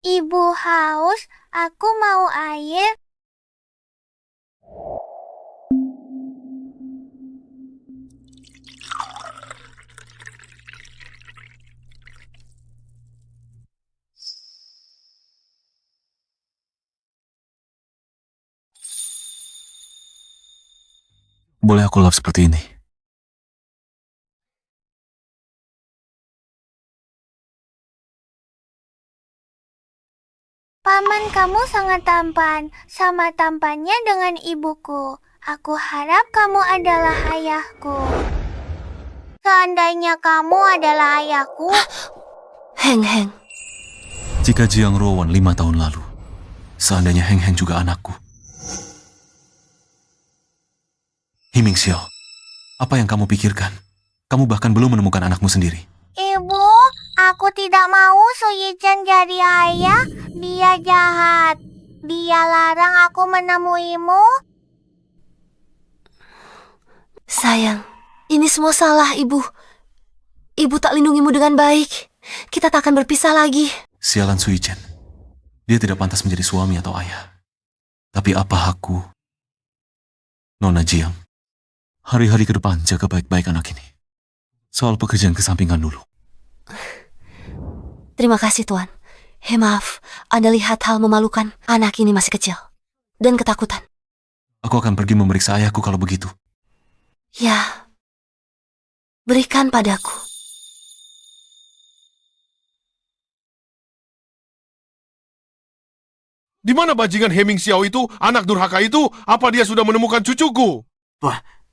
Ibu haus, aku mau air. Boleh aku lap seperti ini? Paman kamu sangat tampan, sama tampannya dengan ibuku. Aku harap kamu adalah ayahku. Seandainya kamu adalah ayahku, Heng Heng, Jika Jiang Rowan 5 tahun lalu, seandainya Heng Heng juga anakku. Himing Xiao, apa yang kamu pikirkan? Kamu bahkan belum menemukan anakmu sendiri. Ibu, aku tidak mau Su Yichan jadi ayah. Dia jahat. Dia larang aku menemuimu. sayang, ini semua salah ibu. Ibu tak lindungimu dengan baik. Kita tak akan berpisah lagi. Sialan Sui Chen. Dia tidak pantas menjadi suami atau ayah. Tapi apa hakku? Nona Jiang, hari-hari ke depan jaga baik-baik anak ini. Soal pekerjaan kesampingan dulu. Terima kasih Tuan. Maaf, Anda lihat hal memalukan. Anak ini masih kecil. Dan ketakutan. Aku akan pergi memeriksa ayahku kalau begitu. Ya, berikan padaku. Di mana bajingan Heming Xiao itu, anak durhaka itu? Apa dia sudah menemukan cucuku?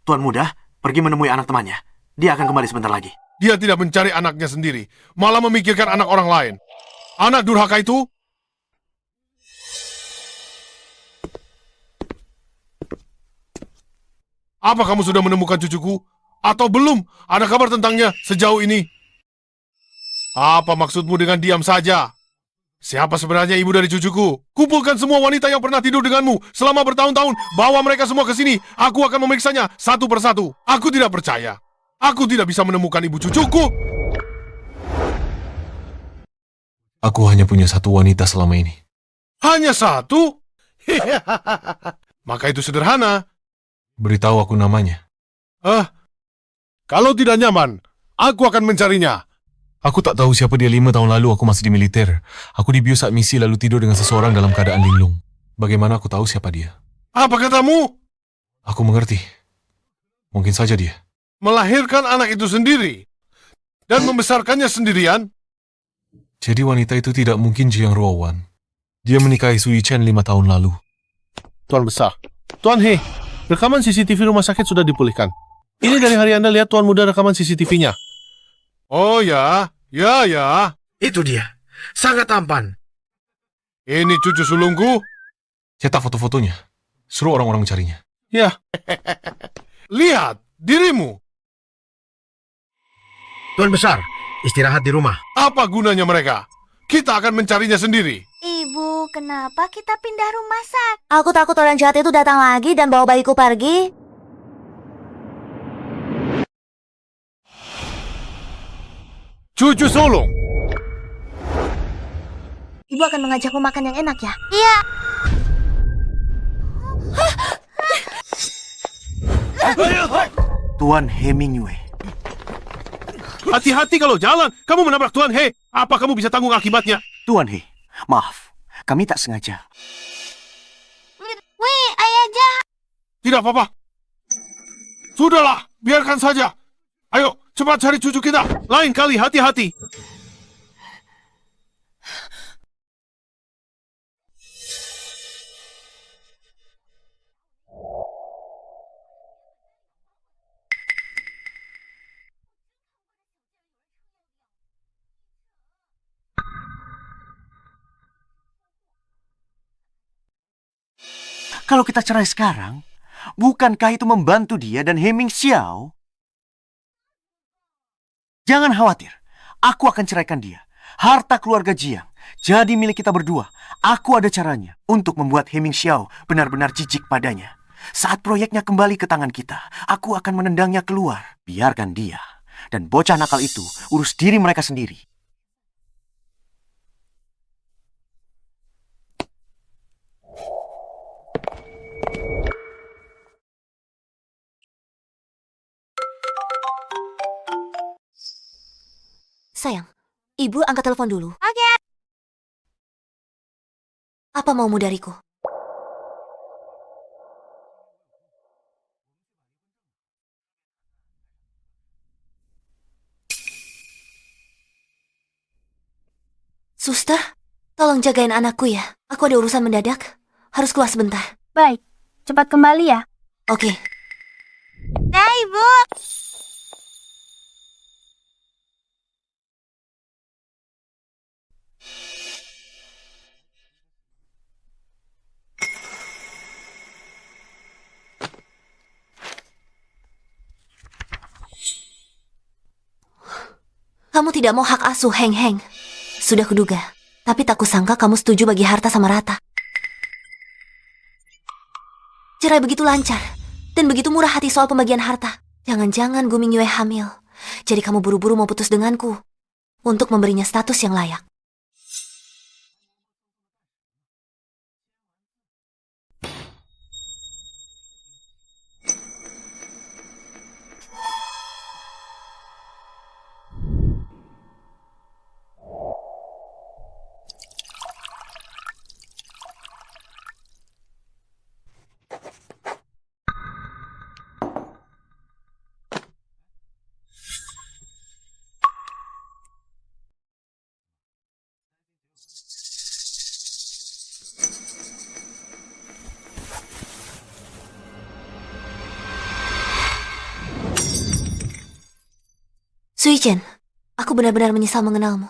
Tuan muda, pergi menemui anak temannya. Dia akan kembali sebentar lagi. Dia tidak mencari anaknya sendiri, malah memikirkan anak orang lain. Anak durhaka itu? Apa kamu sudah menemukan cucuku? Atau belum? Ada kabar tentangnya sejauh ini? Apa maksudmu dengan diam saja? Siapa sebenarnya ibu dari cucuku? Kumpulkan semua wanita yang pernah tidur denganmu selama bertahun-tahun. Bawa mereka semua ke sini. Aku akan memeriksanya satu persatu. Aku tidak percaya. Aku tidak bisa menemukan ibu cucuku. Aku hanya punya satu wanita selama ini. Hanya satu? Maka itu sederhana. Beritahu aku namanya. Kalau tidak nyaman, aku akan mencarinya. Aku tak tahu siapa dia 5 tahun lalu aku masih di militer. Aku dibius saat misi lalu tidur dengan seseorang dalam keadaan linglung. Bagaimana aku tahu siapa dia? Apa katamu? Aku mengerti. Mungkin saja dia. Melahirkan anak itu sendiri dan membesarkannya sendirian? Jadi wanita itu tidak mungkin Jiang Ruowan. Dia menikahi Sui Chen 5 tahun lalu. Tuan Besar. Tuan He, rekaman CCTV rumah sakit sudah dipulihkan. Ini dari hari Anda lihat Tuan Muda rekaman CCTV-nya. Oh ya. Itu dia. Sangat tampan. Ini cucu sulungku. Cetak foto-fotonya. Suruh orang-orang mencarinya. Ya, Lihat dirimu. Tuan Besar, istirahat di rumah. Apa gunanya mereka? Kita akan mencarinya sendiri. Ibu, kenapa kita pindah rumah sakit? Aku takut orang jahat itu datang lagi dan bawa bayiku pergi. Cucu sulung. Ibu akan mengajakmu makan yang enak ya? Iya. Tuan Hemingway. hati-hati kalau jalan. Kamu menabrak Tuan He. Apa kamu bisa tanggung akibatnya? Tuan He, maaf. Kami tak sengaja. Wih, ayah jahat. Tidak apa-apa. Sudahlah, biarkan saja. Ayo, cepat cari cucu kita. Lain kali hati-hati. Kalau kita cerai sekarang, bukankah itu membantu dia dan Heming Xiao? Jangan khawatir, aku akan ceraikan dia. Harta keluarga Jiang jadi milik kita berdua. Aku ada caranya untuk membuat Heming Xiao benar-benar jijik padanya. Saat proyeknya kembali ke tangan kita, aku akan menendangnya keluar. Biarkan dia dan bocah nakal itu urus diri mereka sendiri. Sayang, ibu angkat telepon dulu. Oke. Apa maumu dariku? Suster, tolong jagain anakku ya. Aku ada urusan mendadak. Harus keluar sebentar. Baik, cepat kembali ya. Oke. Dah, Ibu. Kamu tidak mau hak asuh, Heng Heng. Sudah kuduga. Tapi tak kusangka kamu setuju bagi harta sama rata. Cerai begitu lancar. Dan begitu murah hati soal pembagian harta. Jangan-jangan Gu Mingyue hamil. Jadi kamu buru-buru mau putus denganku. Untuk memberinya status yang layak. Suichen, aku benar-benar menyesal mengenalmu.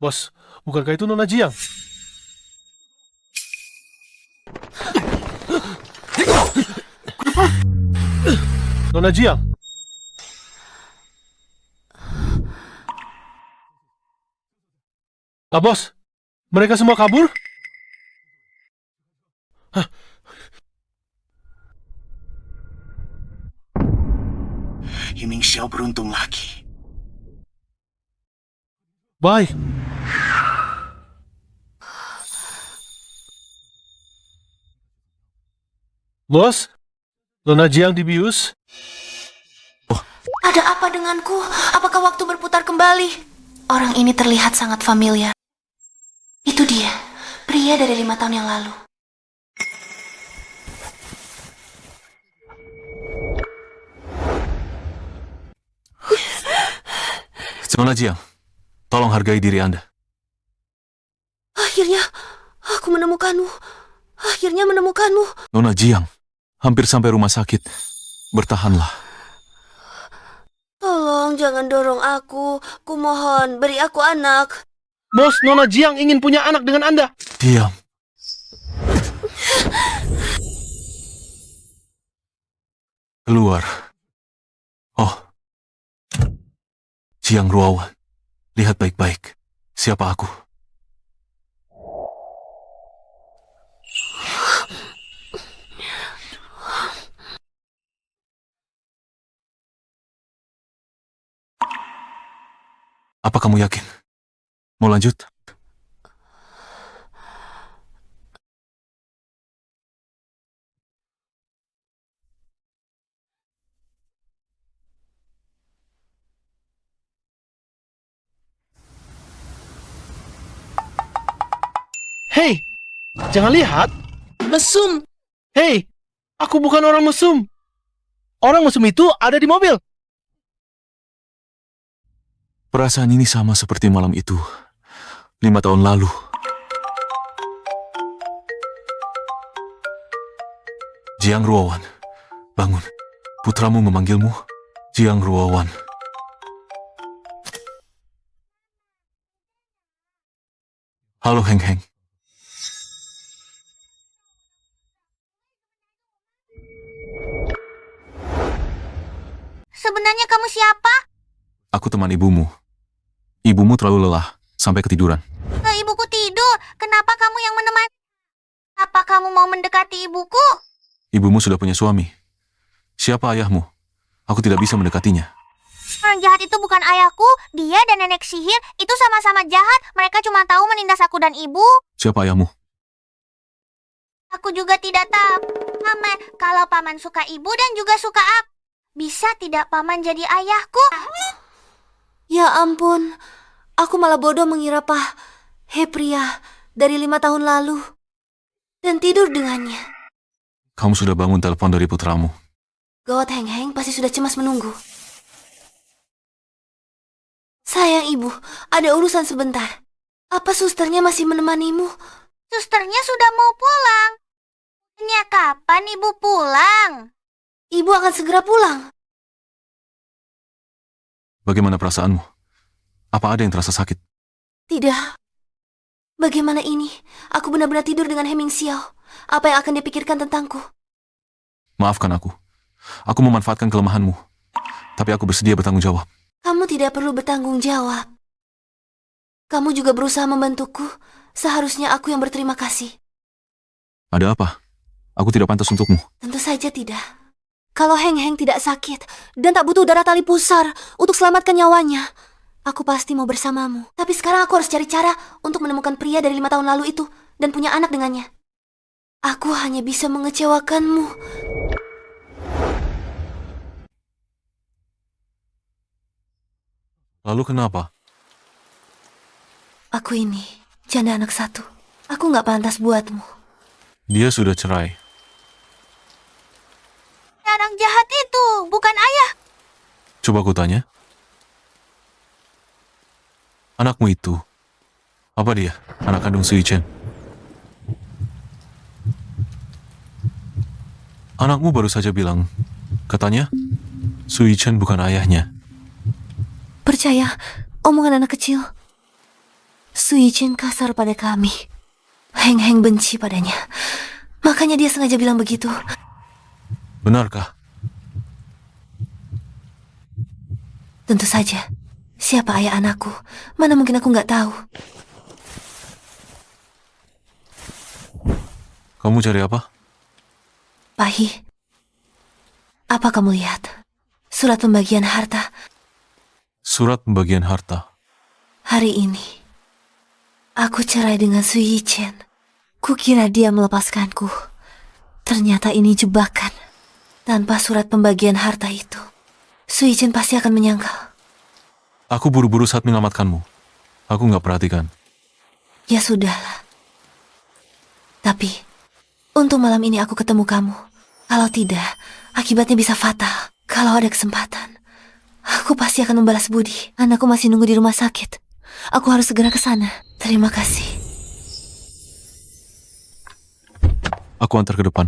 Bos, bukankah itu Nona Jiang? Nona Jiang? Bos, mereka semua kabur? Heming Xiao beruntung lagi. Baik. Bos, Nona Jiang dibius? Ada apa denganku? Apakah waktu berputar kembali? Orang ini terlihat sangat familiar. Itu dia, pria dari 5 tahun yang lalu. Nona Jiang, tolong hargai diri Anda. Akhirnya, aku menemukanmu. Akhirnya menemukanmu. Nona Jiang, hampir sampai rumah sakit. Bertahanlah. Tolong jangan dorong aku. Kumohon, beri aku anak. Bos, Nona Jiang ingin punya anak dengan Anda. Diam. Keluar. Oh. Jiang Ruawan. Lihat baik-baik. Siapa aku? Apa kamu yakin? Mau lanjut? Hei, jangan lihat. Mesum. Hei, aku bukan orang mesum. Orang mesum itu ada di mobil. Perasaan ini sama seperti malam itu, 5 tahun lalu. Jiang Ruowan, bangun. Putramu memanggilmu. Jiang Ruowan. Halo, Heng Heng. Sebenarnya kamu siapa? Aku teman ibumu. Ibumu terlalu lelah, sampai ketiduran. Ibuku tidur. Kenapa kamu yang menemani? Apa kamu mau mendekati ibuku? Ibumu sudah punya suami. Siapa ayahmu? Aku tidak bisa mendekatinya. Orang jahat itu bukan ayahku. Dia dan nenek sihir itu sama-sama jahat. Mereka cuma tahu menindas aku dan ibu. Siapa ayahmu? Aku juga tidak tahu. Paman, kalau paman suka ibu dan juga suka aku, bisa tidak paman jadi ayahku? Ya ampun, aku malah bodoh mengira He pria dari 5 tahun lalu dan tidur dengannya. Kamu sudah bangun telepon dari putramu. Gawat, Heng Heng pasti sudah cemas menunggu. Sayang ibu, ada urusan sebentar. Apa susternya masih menemanimu? Susternya sudah mau pulang. Hanya kapan ibu pulang? Ibu akan segera pulang. Bagaimana perasaanmu? Apa ada yang terasa sakit? Tidak. Bagaimana ini? Aku benar-benar tidur dengan Heming Xiao. Apa yang akan dia pikirkan tentangku? Maafkan aku. Aku memanfaatkan kelemahanmu. Tapi aku bersedia bertanggung jawab. Kamu tidak perlu bertanggung jawab. Kamu juga berusaha membantuku. Seharusnya aku yang berterima kasih. Ada apa? Aku tidak pantas untukmu. Tentu saja tidak. Kalau Heng Heng tidak sakit dan tak butuh darah tali pusar untuk selamatkan nyawanya, aku pasti mau bersamamu. Tapi sekarang aku harus cari cara untuk menemukan pria dari 5 tahun lalu itu dan punya anak dengannya. Aku hanya bisa mengecewakanmu. Lalu kenapa? Aku ini janda anak satu. Aku nggak pantas buatmu. Dia sudah cerai. Orang jahat itu bukan ayah. Coba aku tanya. Anakmu itu, apa dia? Anak kandung Sui Chen. Anakmu baru saja bilang, katanya, Sui Chen bukan ayahnya. Percaya, omongan anak kecil. Sui Chen kasar pada kami. Heng Heng benci padanya. Makanya dia sengaja bilang begitu. Benarkah? Tentu saja. Siapa ayah anakku? Mana mungkin aku nggak tahu. Kamu cari apa? Pahi, apa kamu lihat? Surat pembagian harta. Surat pembagian harta. Hari ini, aku cerai dengan Sui Chen. Kukira dia melepaskanku. Ternyata ini jebakan. Tanpa surat pembagian harta itu, Sui Chen pasti akan menyangkal. Aku buru-buru saat menyelamatkanmu. Aku nggak perhatikan. Ya sudahlah. Tapi, untung malam ini aku ketemu kamu. Kalau tidak, akibatnya bisa fatal. Kalau ada kesempatan, aku pasti akan membalas budi. Anakku masih nunggu di rumah sakit. Aku harus segera ke sana. Terima kasih. Aku antar ke depan.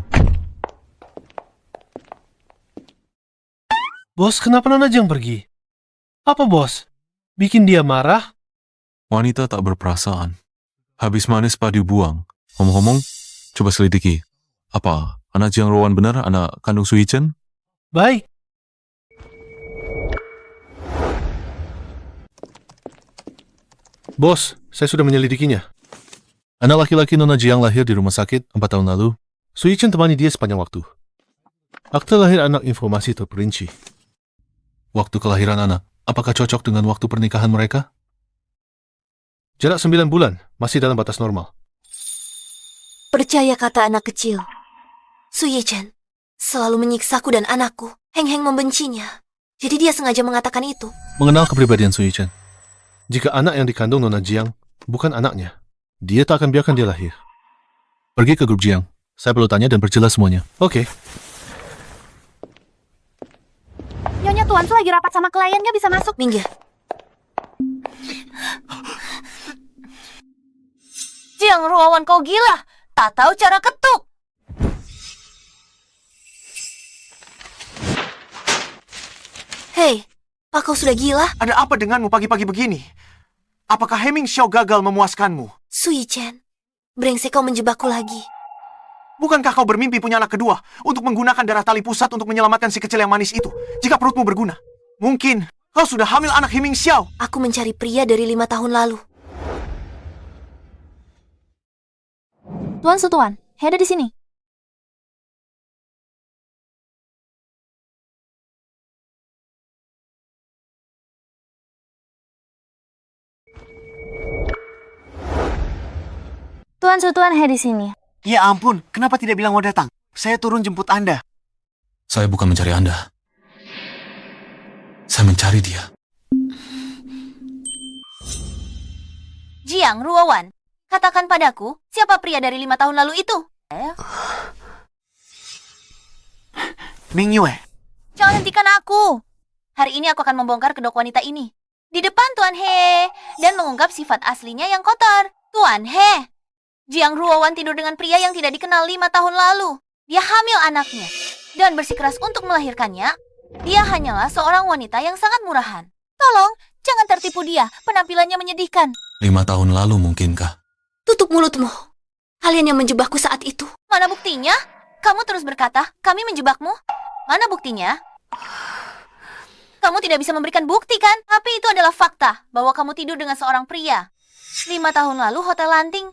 Bos, kenapa Nona Jiang pergi? Apa bos? Bikin dia marah? Wanita tak berperasaan. Habis manis padi buang. Ngomong-ngomong, coba selidiki. Apa anak Jiang Ruowan benar anak kandung Sui Chen? Baik. Bos, saya sudah menyelidikinya. Anak laki-laki Nona Jiang lahir di rumah sakit 4 tahun lalu. Sui Chen temani dia sepanjang waktu. Akte lahir anak informasi terperinci. Waktu kelahiran anak, apakah cocok dengan waktu pernikahan mereka? Jarak 9 bulan, masih dalam batas normal. Percaya kata anak kecil. Su Yichen selalu menyiksaku dan anakku. Heng Heng membencinya. Jadi dia sengaja mengatakan itu. Mengenal kepribadian Su Yichen. Jika anak yang dikandung Nona Jiang bukan anaknya, dia tak akan biarkan dia lahir. Pergi ke grup Jiang. Saya perlu tanya dan perjelas semuanya. Oke. Nyonya Tuan Su lagi rapat sama klien, nggak bisa masuk. Minggir. Jiang Ruawan, kau gila? Tak tahu cara ketuk. Hei, apa kau sudah gila? Ada apa denganmu pagi-pagi begini? Apakah Heming Xiao gagal memuaskanmu? Su Yichen, brengsek kau menjebakku lagi. Bukankah kau bermimpi punya anak kedua untuk menggunakan darah tali pusat untuk menyelamatkan si kecil yang manis itu? Jika perutmu berguna, mungkin kau sudah hamil anak Heming Xiao. Aku mencari pria dari 5 tahun lalu. Tuan Su Tuan, He ada di sini. Tuan Su Tuan, He di sini. Ya ampun, kenapa tidak bilang mau datang? Saya turun jemput Anda. Saya bukan mencari Anda. Saya mencari dia. Jiang Ruawan, katakan padaku, siapa pria dari 5 tahun lalu itu? Ming Yue. Jangan hentikan aku. Hari ini aku akan membongkar kedok wanita ini. Di depan Tuan He. Dan mengungkap sifat aslinya yang kotor. Tuan He. Jiang Ruawan tidur dengan pria yang tidak dikenal 5 tahun lalu. Dia hamil anaknya. Dan bersikeras untuk melahirkannya. Dia hanyalah seorang wanita yang sangat murahan. Tolong, jangan tertipu dia. Penampilannya menyedihkan. 5 tahun lalu mungkinkah? Tutup mulutmu. Kalian yang menjebakku saat itu. Mana buktinya? Kamu terus berkata, kami menjebakmu. Mana buktinya? Kamu tidak bisa memberikan bukti kan? Tapi itu adalah fakta bahwa kamu tidur dengan seorang pria. 5 tahun lalu Hotel Lanting.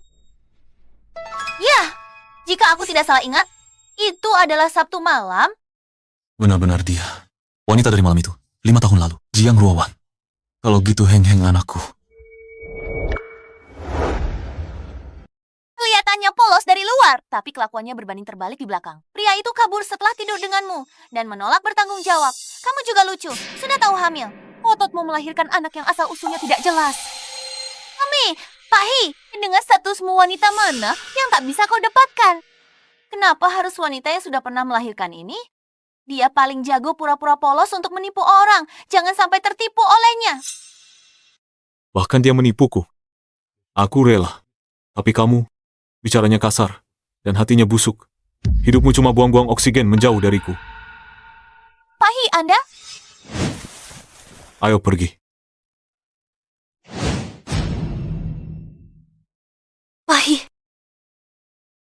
Ya, jika aku tidak salah ingat, itu adalah Sabtu malam. Benar-benar dia. Wanita dari malam itu. 5 tahun lalu. Jiang Ruawan. Kalau gitu Heng Heng anakku. Kelihatannya polos dari luar, tapi kelakuannya berbanding terbalik di belakang. Pria itu kabur setelah tidur denganmu dan menolak bertanggung jawab. Kamu juga lucu, sudah tahu hamil. Ototmu melahirkan anak yang asal-usulnya tidak jelas. Mami, Pak Hi, dengan statusmu wanita mana yang tak bisa kau dapatkan? Kenapa harus wanita yang sudah pernah melahirkan ini? Dia paling jago pura-pura polos untuk menipu orang. Jangan sampai tertipu olehnya. Bahkan dia menipuku. Aku rela. Tapi kamu bicaranya kasar dan hatinya busuk. Hidupmu cuma buang-buang oksigen menjauh dariku. Pak Hi, Anda? Ayo pergi. Pahi,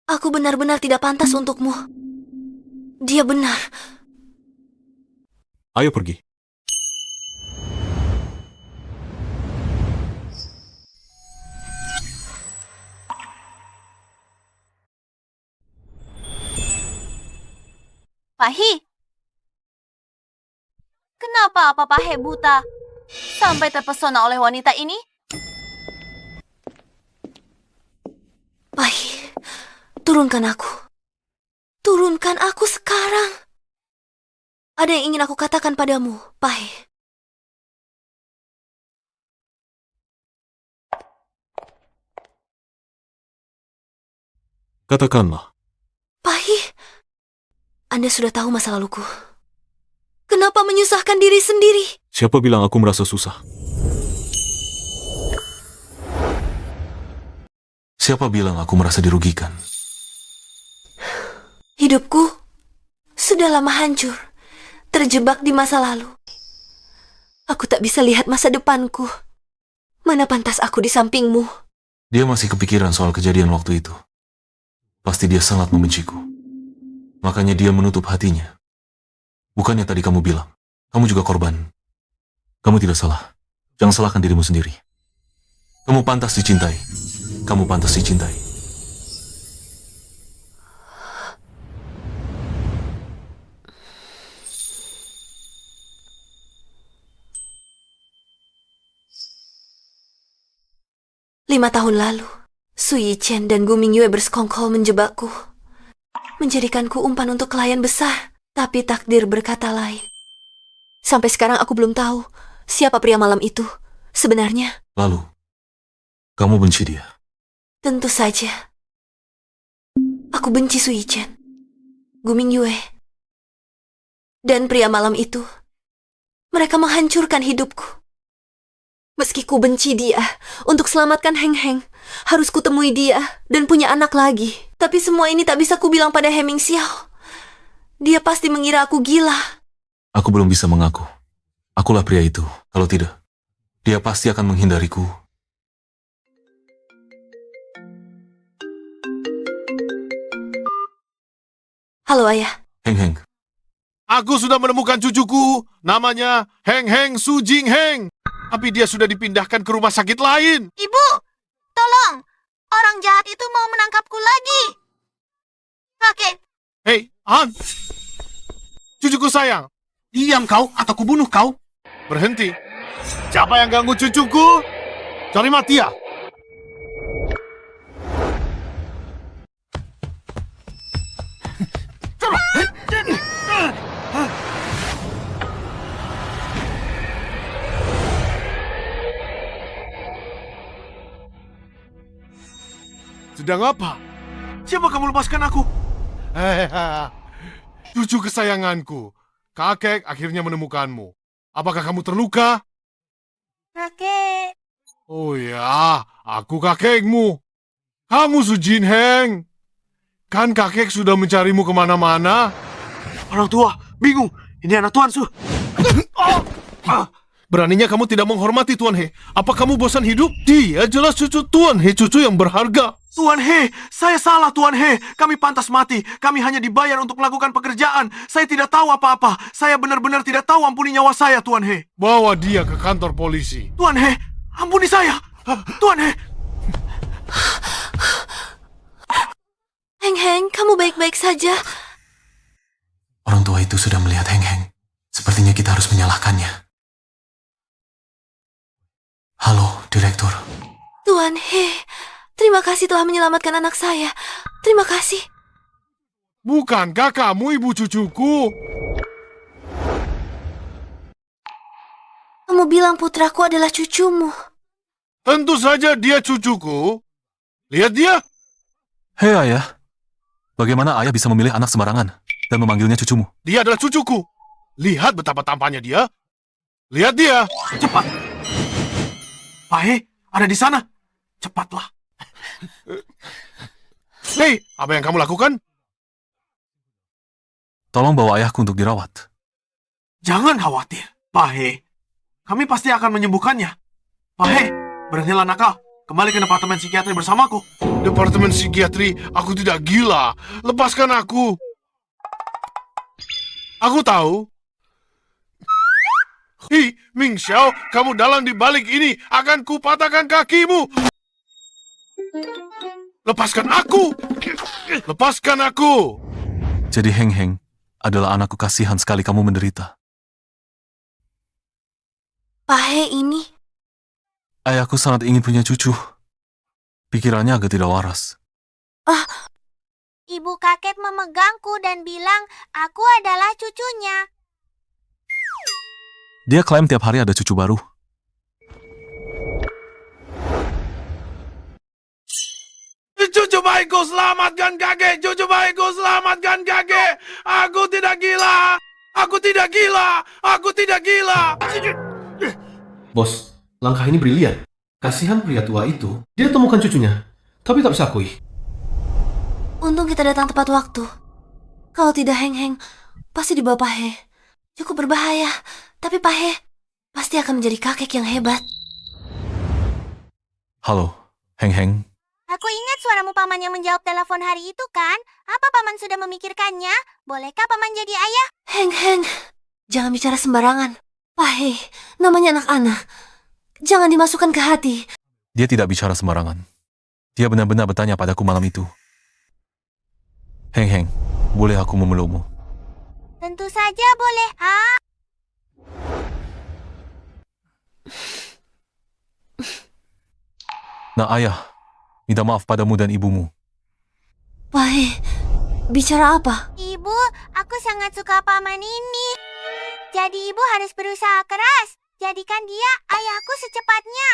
aku benar-benar tidak pantas untukmu. Dia benar. Ayo pergi. Pak Hi, kenapa Papa He buta sampai terpesona oleh wanita ini? Pahi, turunkan aku. Turunkan aku sekarang. Ada yang ingin aku katakan padamu, Pahi. Katakanlah. Pahi, Anda sudah tahu masa laluku. Kenapa menyusahkan diri sendiri? Siapa bilang aku merasa susah? Siapa bilang aku merasa dirugikan? Hidupku sudah lama hancur, terjebak di masa lalu. Aku tak bisa lihat masa depanku. Mana pantas aku di sampingmu? Dia masih kepikiran soal kejadian waktu itu. Pasti dia sangat membenciku. Makanya dia menutup hatinya. Bukannya tadi kamu bilang, kamu juga korban. Kamu tidak salah. Jangan salahkan dirimu sendiri. Kamu pantas dicintai. Kamu pantas dicintai. 5 tahun lalu, Su Yichen dan Gu Mingyue bersekongkol menjebakku. Menjadikanku umpan untuk klien besar, tapi takdir berkata lain. Sampai sekarang aku belum tahu siapa pria malam itu sebenarnya. Lalu, kamu benci dia? Tentu saja. Aku benci Su Yichen, Gu Mingyue, dan pria malam itu. Mereka menghancurkan hidupku. Meski ku benci dia, untuk selamatkan Heng Heng, harus kutemui dia dan punya anak lagi. Tapi semua ini tak bisa ku bilang pada Heming Xiao. Dia pasti mengira aku gila. Aku belum bisa mengaku. Akulah pria itu. Kalau tidak, dia pasti akan menghindariku. Halo, Ayah. Heng Heng, Aku sudah menemukan cucuku, namanya Heng Heng Su Jing Heng. Tapi dia sudah dipindahkan ke rumah sakit lain. Ibu, tolong. Orang jahat itu mau menangkapku lagi. Kakek, Hei, Han. Cucuku sayang. Diam kau atau kubunuh kau. Berhenti. Siapa yang ganggu cucuku? Cari mati ya. Sedang apa? Siapa kamu lepaskan aku? Cucu kesayanganku. Kakek akhirnya menemukanmu. Apakah kamu terluka? kakek. Oh ya, aku kakekmu. Kamu Su Jin Heng. Kan kakek sudah mencarimu kemana-mana. Orang tua, bingung. Ini anak Tuan Su. Beraninya kamu tidak menghormati Tuan He. Apa kamu bosan hidup? Dia jelas cucu Tuan He, cucu yang berharga. Tuan He, saya salah Tuan He. Kami pantas mati. Kami hanya dibayar untuk melakukan pekerjaan. Saya tidak tahu apa-apa. Saya benar-benar tidak tahu, ampuni nyawa saya, Tuan He. Bawa dia ke kantor polisi. Tuan He, ampuni saya. Tuan He. Heng Heng, kamu baik-baik saja. orang tua itu sudah melihat Heng Heng. Sepertinya kita harus menyalahkannya. Halo, Direktur. Tuan He, terima kasih telah menyelamatkan anak saya. Terima kasih. Bukankah kamu ibu cucuku? Kamu bilang putraku adalah cucumu. Tentu saja dia cucuku. Lihat dia. Hei ayah, bagaimana ayah bisa memilih anak sembarangan dan memanggilnya cucumu? Dia adalah cucuku. Lihat betapa tampannya dia. Lihat dia. Cepat. Pak He, ada di sana. Cepatlah. Hei, apa yang kamu lakukan? Tolong bawa ayahku untuk dirawat. Jangan khawatir, Pak He. Kami pasti akan menyembuhkannya. Pak He, berhentilah nakal. Kembali ke departemen psikiatri bersamaku. Departemen psikiatri, aku tidak gila. Lepaskan aku. Aku tahu. Hi, Ming Xiao, kamu dalang di balik ini. Akan kupatahkan kakimu. Lepaskan aku. Lepaskan aku. Jadi Heng Heng adalah anakku, kasihan sekali kamu menderita. Pak He ini, Ayahku sangat ingin punya cucu. Pikirannya agak tidak waras. Ibu kakek memegangku dan bilang aku adalah cucunya. Dia klaim tiap hari ada cucu baru. Cucu baikku, selamatkan kakek. Cucu baikku, selamatkan kakek. Aku tidak gila. Aku tidak gila. Aku tidak gila. Bos, langkah ini brilian. Kasihan pria tua itu. Dia temukan cucunya, tapi tak bisa akui. untung kita datang tepat waktu. Kalau tidak Heng Heng, pasti dibawa Pak He. Cukup berbahaya, tapi Pak He pasti akan menjadi kakek yang hebat. Halo, Heng Heng. Aku ingat suaramu paman yang menjawab telepon hari itu kan? Apa paman sudah memikirkannya? Bolehkah paman jadi ayah? Heng Heng, jangan bicara sembarangan. Pak He, namanya anak-anak. Jangan dimasukkan ke hati. Dia tidak bicara sembarangan. Dia benar-benar bertanya padaku malam itu. Heng Heng, boleh aku memelukmu? Tentu saja boleh. Nah, ayah, minta maaf padamu dan ibumu. Wahai, bicara apa? Ibu, aku sangat suka paman ini. Jadi ibu harus berusaha keras. Jadikan dia ayahku secepatnya.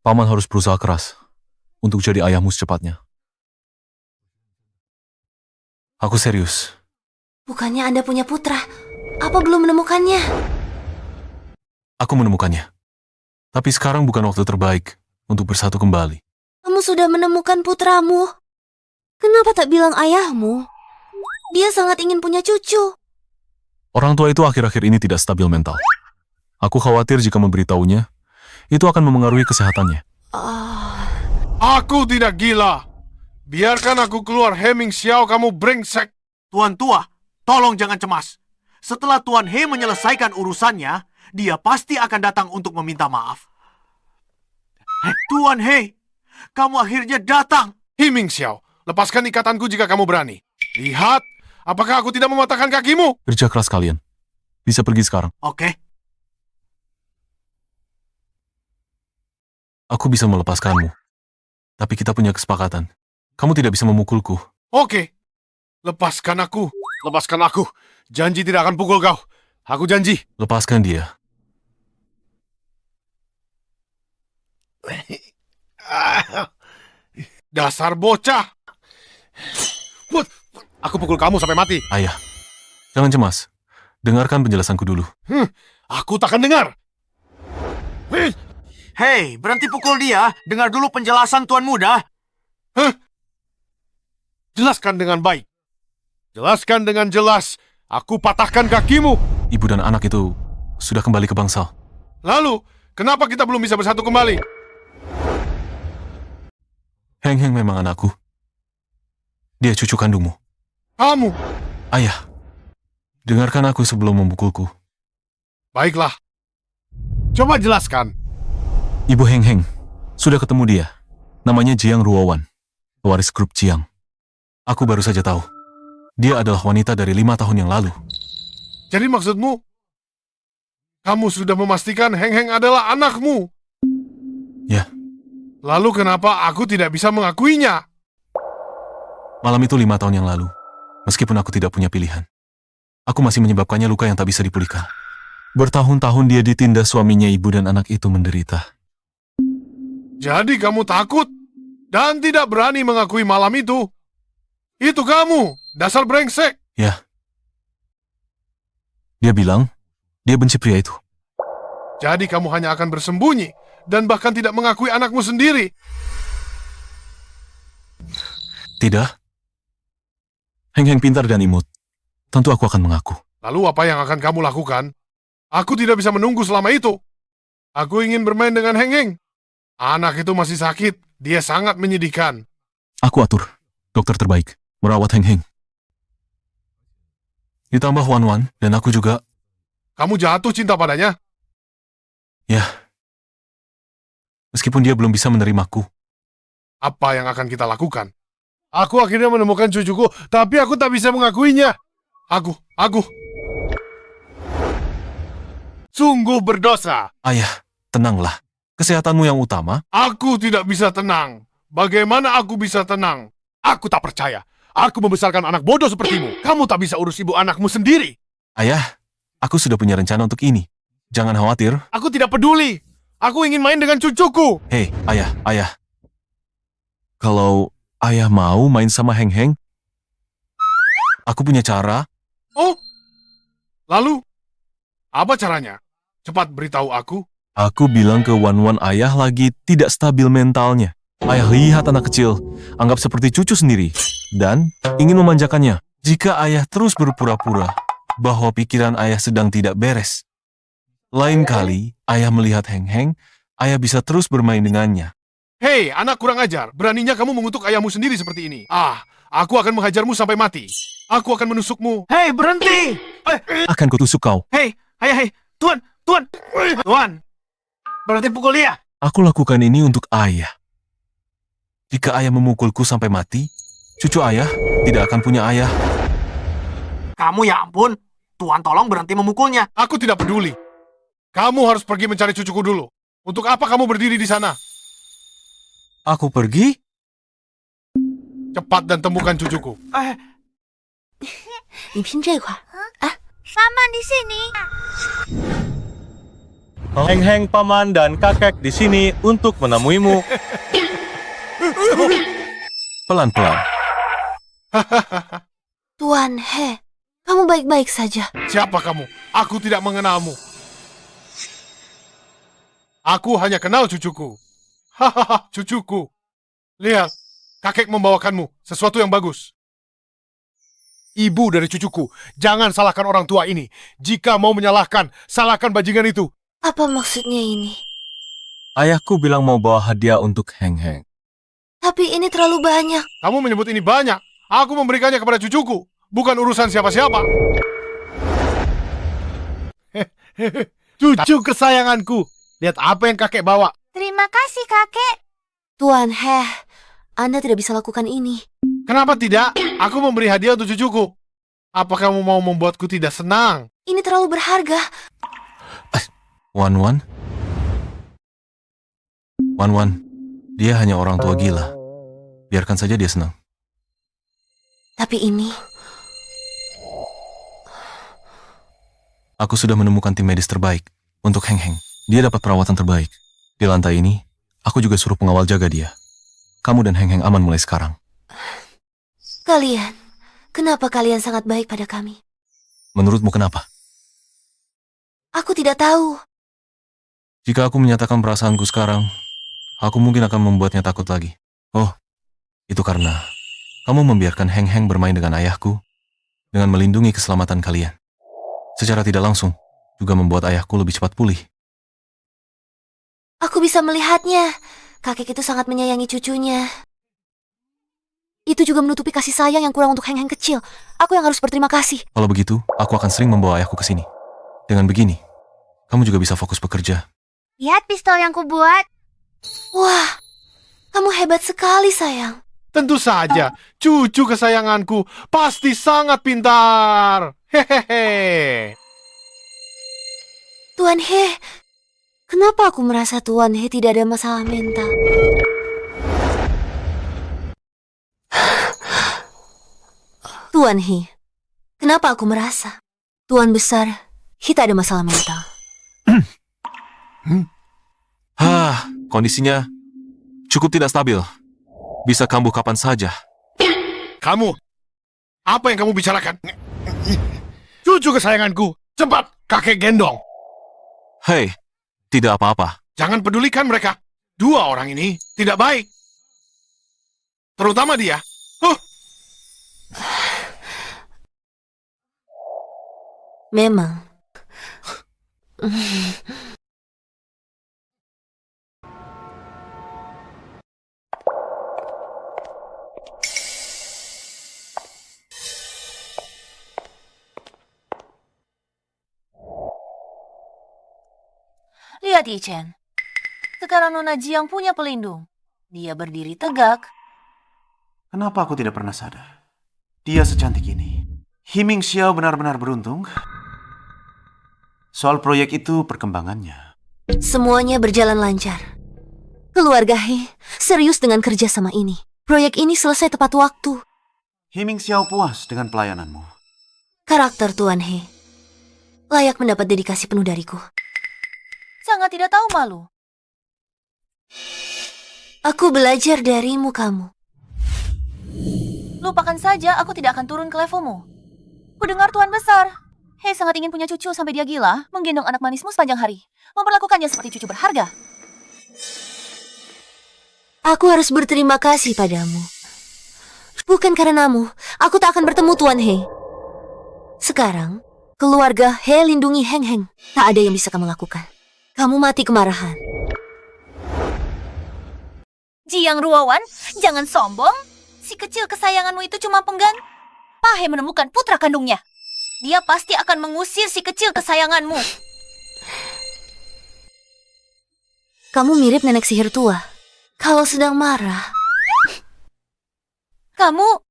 Paman harus berusaha keras untuk jadi ayahmu secepatnya. Aku serius. Bukannya Anda punya putra? Apa belum menemukannya? Aku menemukannya. Tapi sekarang bukan waktu terbaik untuk bersatu kembali. Kamu sudah menemukan putramu. Kenapa tak bilang ayahmu? Dia sangat ingin punya cucu. Orang tua itu akhir-akhir ini tidak stabil mental. Aku khawatir jika memberitahunya, itu akan memengaruhi kesehatannya. Aku tidak gila. Biarkan aku keluar, Heming Xiao, kamu brengsek. Tuan tua, tolong jangan cemas. Setelah Tuan He menyelesaikan urusannya, dia pasti akan datang untuk meminta maaf. Tuan He, kamu akhirnya datang. Heming Xiao, lepaskan ikatanku jika kamu berani. Lihat, apakah aku tidak mematahkan kakimu? Kerja keras kalian. Bisa pergi sekarang. Oke. Aku bisa melepaskanmu. Tapi kita punya kesepakatan. Kamu tidak bisa memukulku. Oke. Lepaskan aku. Lepaskan aku. Janji tidak akan pukul kau. Aku janji. Lepaskan dia. Dasar bocah. Aku pukul kamu sampai mati. Ayah, jangan cemas. Dengarkan penjelasanku dulu. Aku takkan dengar. Hei, berhenti pukul dia. Dengar dulu penjelasan Tuan Muda. Jelaskan dengan baik. Jelaskan dengan jelas. Aku patahkan kakimu. Ibu dan anak itu sudah kembali ke bangsal. Lalu, kenapa kita belum bisa bersatu kembali? Heng Heng memang anakku. Dia cucu kandungmu. Kamu. Ayah, dengarkan aku sebelum memukulku. Baiklah. Coba jelaskan. Ibu Heng Heng, sudah ketemu dia. Namanya Jiang Ruowan, pewaris grup Jiang. Aku baru saja tahu. Dia adalah wanita dari 5 tahun yang lalu. Jadi maksudmu, kamu sudah memastikan Heng Heng adalah anakmu? Ya, Lalu kenapa aku tidak bisa mengakuinya? malam itu 5 tahun yang lalu. Meskipun aku tidak punya pilihan. Aku masih menyebabkannya luka yang tak bisa dipulihkan. Bertahun-tahun dia ditindas suaminya, ibu dan anak itu menderita. Jadi kamu takut dan tidak berani mengakui malam itu? Itu kamu, dasar brengsek. Ya. Dia bilang, dia benci pria itu. Jadi kamu hanya akan bersembunyi dan bahkan tidak mengakui anakmu sendiri. Tidak. Heng Heng pintar dan imut. Tentu aku akan mengaku. Lalu apa yang akan kamu lakukan? Aku tidak bisa menunggu selama itu. Aku ingin bermain dengan Heng Heng. Anak itu masih sakit. Dia sangat menyedihkan. Aku atur. Dokter terbaik. Merawat Heng Heng. Ditambah Wan Wan dan aku juga. Kamu jatuh cinta padanya? Ya. Meskipun dia belum bisa menerimaku. Apa yang akan kita lakukan? Aku akhirnya menemukan cucuku, tapi aku tak bisa mengakuinya. Aku. Sungguh berdosa. Ayah, tenanglah. Kesehatanmu yang utama. Aku tidak bisa tenang. Bagaimana aku bisa tenang? Aku tak percaya. Aku membesarkan anak bodoh sepertimu. Kamu tak bisa urus ibu anakmu sendiri. Ayah, aku sudah punya rencana untuk ini. Jangan khawatir. Aku tidak peduli. Aku ingin main dengan cucuku. Hei, ayah. Kalau ayah mau main sama Heng Heng, aku punya cara. Oh? Lalu? Apa caranya? Cepat beritahu aku. Aku bilang ke Wan Wan ayah lagi tidak stabil mentalnya. Ayah lihat anak kecil, anggap seperti cucu sendiri, dan ingin memanjakannya. Jika ayah terus berpura-pura bahwa pikiran ayah sedang tidak beres, lain kali ayah melihat Heng Heng, ayah bisa terus bermain dengannya. Hei, anak kurang ajar. Beraninya kamu mengutuk ayahmu sendiri seperti ini. Aku akan menghajarmu sampai mati. Aku akan menusukmu. Hei, berhenti! Akan kutusuk kau. Hei, Tuan! Berhenti pukul dia! Aku lakukan ini untuk ayah. Jika ayah memukulku sampai mati, cucu ayah tidak akan punya ayah. Kamu ya ampun! Tuan tolong berhenti memukulnya. Aku tidak peduli. Kamu harus pergi mencari cucuku dulu. Untuk apa kamu berdiri di sana? Aku pergi? Cepat dan temukan cucuku. 你拼这块儿， Paman di sini. Heng Heng, paman dan kakek di sini untuk menemuimu. Pelan-pelan. Tuan He, kamu baik-baik saja. Siapa kamu? Aku tidak mengenalmu. Aku hanya kenal cucuku. Hahaha, cucuku. Lihat, kakek membawakanmu sesuatu yang bagus. Ibu dari cucuku, jangan salahkan orang tua ini. Jika mau menyalahkan, salahkan bajingan itu. Apa maksudnya ini? Ayahku bilang mau bawa hadiah untuk Heng Heng. Tapi ini terlalu banyak. Kamu menyebut ini banyak. Aku memberikannya kepada cucuku. Bukan urusan siapa-siapa. Cucu kesayanganku. Lihat apa yang kakek bawa. Terima kasih, kakek. Tuan He, Anda tidak bisa lakukan ini. Kenapa tidak? Aku memberi hadiah untuk cucuku. Apa kamu mau membuatku tidak senang? Ini terlalu berharga. Wan, dia hanya orang tua gila. Biarkan saja dia senang. Tapi ini, Aku sudah menemukan tim medis terbaik untuk Heng Heng. Dia dapat perawatan terbaik. Di lantai ini, aku juga suruh pengawal jaga dia. Kamu dan Heng Heng aman mulai sekarang. kenapa kalian sangat baik pada kami? Menurutmu kenapa? Aku tidak tahu. Jika aku menyatakan perasaanku sekarang, aku mungkin akan membuatnya takut lagi. Oh, itu karena kamu membiarkan Heng Heng bermain dengan ayahku dengan melindungi keselamatan kalian. Secara tidak langsung, juga membuat ayahku lebih cepat pulih. Aku bisa melihatnya. Kakek itu sangat menyayangi cucunya. Itu juga menutupi kasih sayang yang kurang untuk Heng Heng kecil. Aku yang harus berterima kasih. Kalau begitu, aku akan sering membawa ayahku ke sini. Dengan begini, kamu juga bisa fokus bekerja. Lihat pistol yang kubuat. Wah, kamu hebat sekali, sayang. Tentu saja, cucu kesayanganku pasti sangat pintar. Hehehe. Tuan He, kenapa aku merasa Tuan He tidak ada masalah mental? Tuan He, kenapa aku merasa Tuan besar kita ada masalah mental? Kondisinya cukup tidak stabil. Bisa kambuh kapan saja. Kamu, apa yang kamu bicarakan? Cucu kesayanganku, cepat kakek gendong. Hei, tidak apa-apa. Jangan pedulikan mereka. Dua orang ini tidak baik. Terutama dia. Memang. Lihat, Yichen. Sekarang Nona Jiang punya pelindung. Dia berdiri tegak. Kenapa aku tidak pernah sadar? Dia secantik ini. Himing Xiao benar-benar beruntung. Soal proyek itu perkembangannya. Semuanya berjalan lancar. Keluarga He serius dengan kerja sama ini. Proyek ini selesai tepat waktu. Himing Xiao puas dengan pelayananmu. Karakter Tuan He layak mendapat dedikasi penuh dariku. Sangat tidak tahu malu. Aku belajar darimu, kamu. Lupakan saja, aku tidak akan turun ke levelmu. Kudengar Tuan Besar. Hei sangat ingin punya cucu sampai dia gila, menggendong anak manismu sepanjang hari. Memperlakukannya seperti cucu berharga. Aku harus berterima kasih padamu. Bukan karenamu, aku tak akan bertemu Tuan He. Sekarang, keluarga He lindungi Heng Heng. Tak ada yang bisa kamu lakukan. Kamu mati kemarahan. Jiang Ruawan, jangan sombong. Si kecil kesayanganmu itu cuma pengganti. Pahe menemukan putra kandungnya. Dia pasti akan mengusir si kecil kesayanganmu. Kamu mirip nenek sihir tua. Kalau sedang marah. Kamu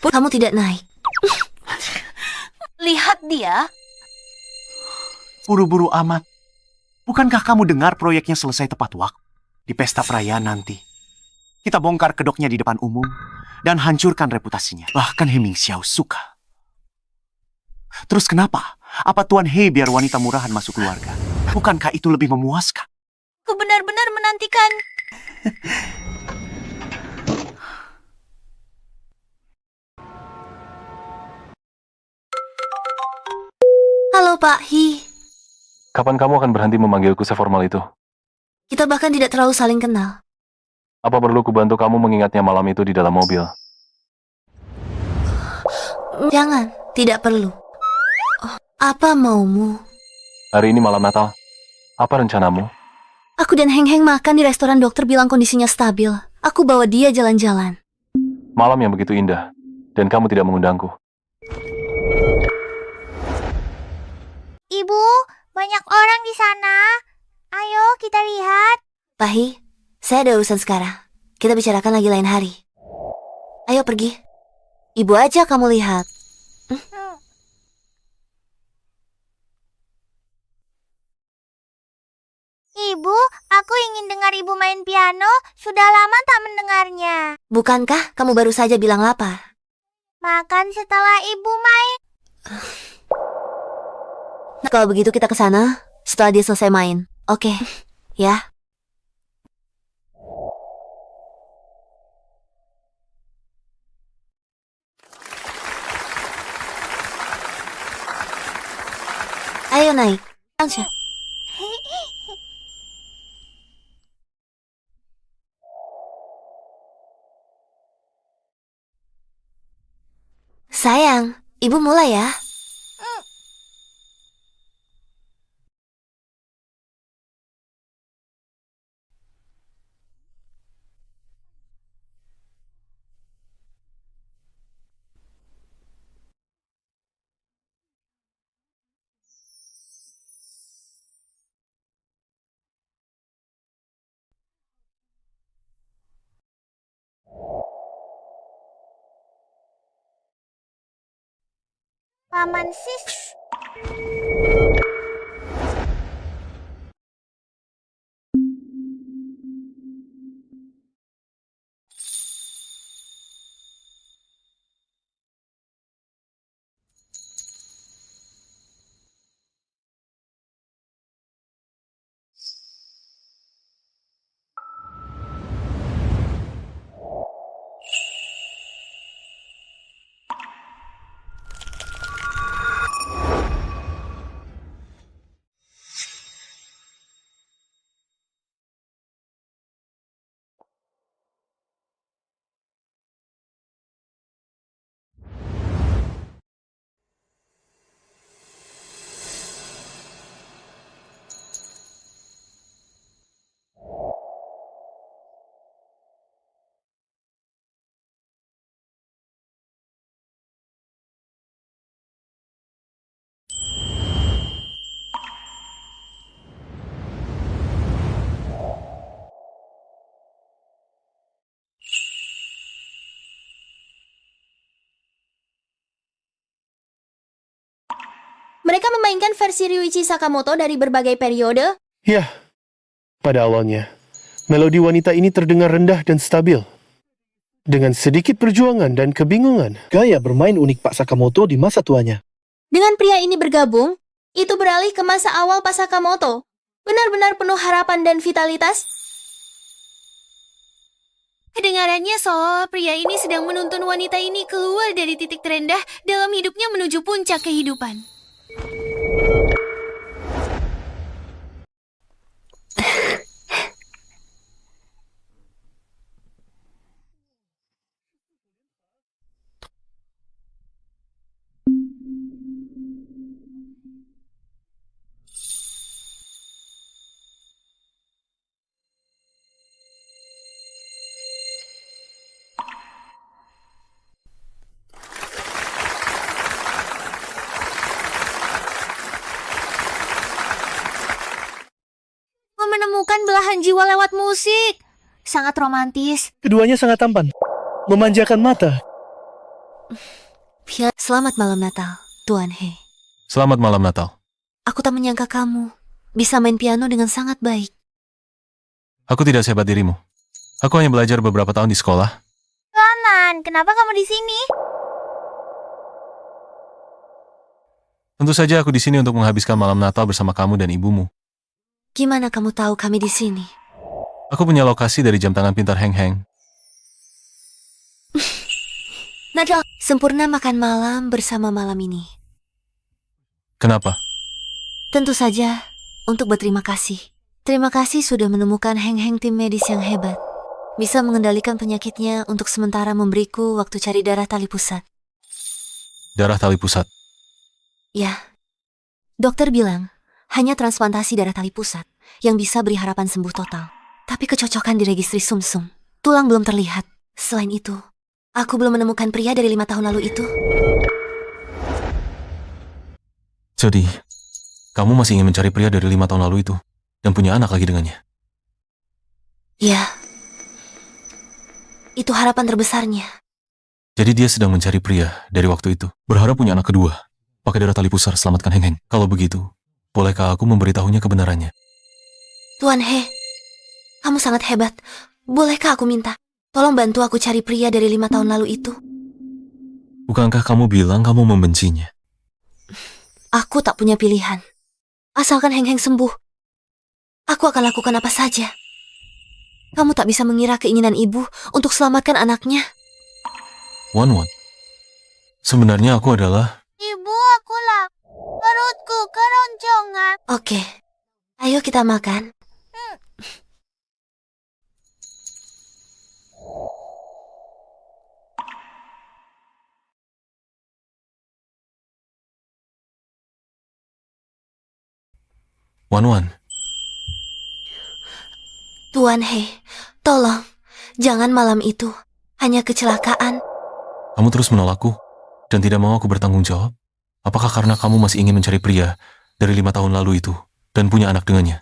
Kamu tidak naik. lihat dia. Buru-buru amat. Bukankah kamu dengar proyeknya selesai tepat waktu? Di pesta perayaan nanti, kita bongkar kedoknya di depan umum dan hancurkan reputasinya. Bahkan Heming Xiao suka. Terus kenapa? Apa Tuan He biar wanita murahan masuk keluarga? Bukankah itu lebih memuaskan? Aku benar-benar menantikan. Halo Pak He. Kapan kamu akan berhenti memanggilku seformal itu? Kita bahkan tidak terlalu saling kenal. Apa perlu kubantu kamu mengingatnya malam itu di dalam mobil? Jangan, tidak perlu. Oh, apa maumu? Hari ini malam Natal. Apa rencanamu? Aku dan Heng Heng makan di restoran, dokter bilang kondisinya stabil. Aku bawa dia jalan-jalan. Malam yang begitu indah, dan kamu tidak mengundangku. Ibu, banyak orang di sana. Ayo kita lihat. Pak He, saya ada urusan sekarang. Kita bicarakan lagi lain hari. Ayo pergi. Ibu aja kamu lihat. Ibu, aku ingin dengar ibu main piano. Sudah lama tak mendengarnya. Bukankah kamu baru saja bilang lapar? Makan setelah ibu main. Kalau begitu kita ke sana setelah dia selesai main. Oke, ya. Ayo naik. Ansha. Sayang, ibu mulai ya. Paman Sis. Mereka memainkan versi Ryuichi Sakamoto dari berbagai periode. Ya, pada awalnya, melodi wanita ini terdengar rendah dan stabil. Dengan sedikit perjuangan dan kebingungan, gaya bermain unik Pak Sakamoto di masa tuanya. Dengan pria ini bergabung, itu beralih ke masa awal Pak Sakamoto. Benar-benar penuh harapan dan vitalitas. Kedengarannya seolah pria ini sedang menuntun wanita ini keluar dari titik terendah dalam hidupnya menuju puncak kehidupan. Menemukan belahan jiwa lewat musik. Sangat romantis. Keduanya sangat tampan, memanjakan mata. Selamat malam Natal, Tuan He. Selamat malam Natal. Aku tak menyangka kamu bisa main piano dengan sangat baik. Aku tidak sehebat dirimu. Aku hanya belajar beberapa tahun di sekolah. Paman, kenapa kamu di sini? Tentu saja aku di sini untuk menghabiskan malam Natal bersama kamu dan ibumu. Gimana kamu tahu kami di sini? Aku punya lokasi dari jam tangan pintar Heng Heng. Natal, sempurna makan malam bersama malam ini. Kenapa? Tentu saja untuk berterima kasih. Terima kasih sudah menemukan Heng Heng tim medis yang hebat. Bisa mengendalikan penyakitnya untuk sementara memberiku waktu cari darah tali pusat. Darah tali pusat. Ya, dokter bilang hanya transplantasi darah tali pusat yang bisa beri harapan sembuh total. Tapi kecocokan di registri sumsum. Tulang belum terlihat. Selain itu, aku belum menemukan pria dari 5 tahun lalu itu. Jadi, kamu masih ingin mencari pria dari 5 tahun lalu itu dan punya anak lagi dengannya? Ya, itu harapan terbesarnya. Jadi dia sedang mencari pria dari waktu itu. Berharap punya anak kedua. Pakai darah tali pusar selamatkan Heng Heng. Kalau begitu, bolehkah aku memberitahunya kebenarannya? Tuan He, kamu sangat hebat. Bolehkah aku minta? Tolong bantu aku cari pria dari 5 tahun lalu itu. Bukankah kamu bilang kamu membencinya? Aku tak punya pilihan. Asalkan Heng Heng sembuh, aku akan lakukan apa saja. Kamu tak bisa mengira keinginan ibu untuk selamatkan anaknya. Wan Wan, sebenarnya aku adalah... Ibu, akulah. Perutku keroncongan. Oke, ayo kita makan. Wan Wan, Tuan He, tolong, jangan malam itu. Hanya kecelakaan. kamu terus menolakku dan tidak mau aku bertanggung jawab? Apakah karena kamu masih ingin mencari pria dari 5 tahun lalu itu dan punya anak dengannya?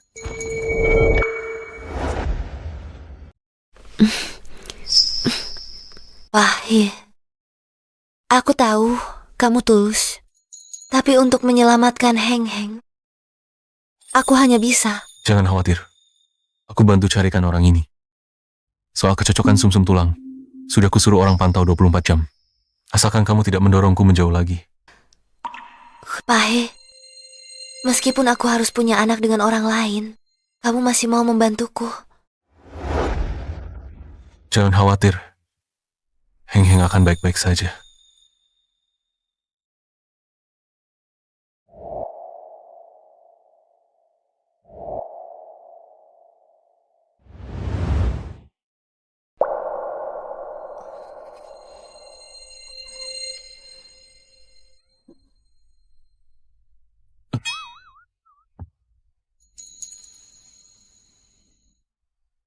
Wah, He, aku tahu kamu tulus. Tapi untuk menyelamatkan Heng Heng, aku hanya bisa. Jangan khawatir, aku bantu carikan orang ini. Soal kecocokan sumsum tulang, sudah kusuruh orang pantau 24 jam. Asalkan kamu tidak mendorongku menjauh lagi. Pak He, meskipun aku harus punya anak dengan orang lain, kamu masih mau membantuku. Jangan khawatir, Heng Heng akan baik-baik saja.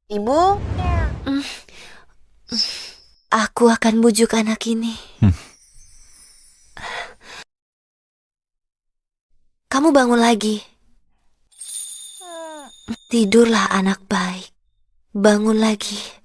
Ibu? Aku akan bujuk anak ini. Kamu bangun lagi. Tidurlah anak baik. Bangun lagi.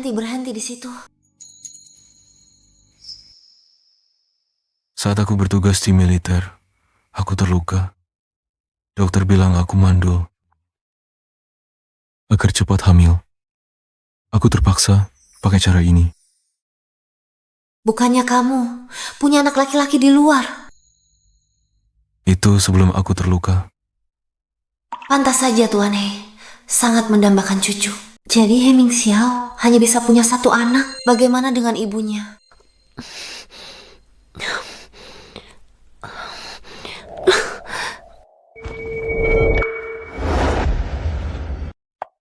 Berhenti di situ. Saat aku bertugas di militer, aku terluka. Dokter bilang aku mandul. Agar cepat hamil, aku terpaksa pakai cara ini. Bukannya kamu punya anak laki-laki di luar? Itu sebelum aku terluka. Pantas saja Tuan He, sangat mendambakan cucu. Jadi He Ming Xiao hanya bisa punya satu anak. Bagaimana dengan ibunya?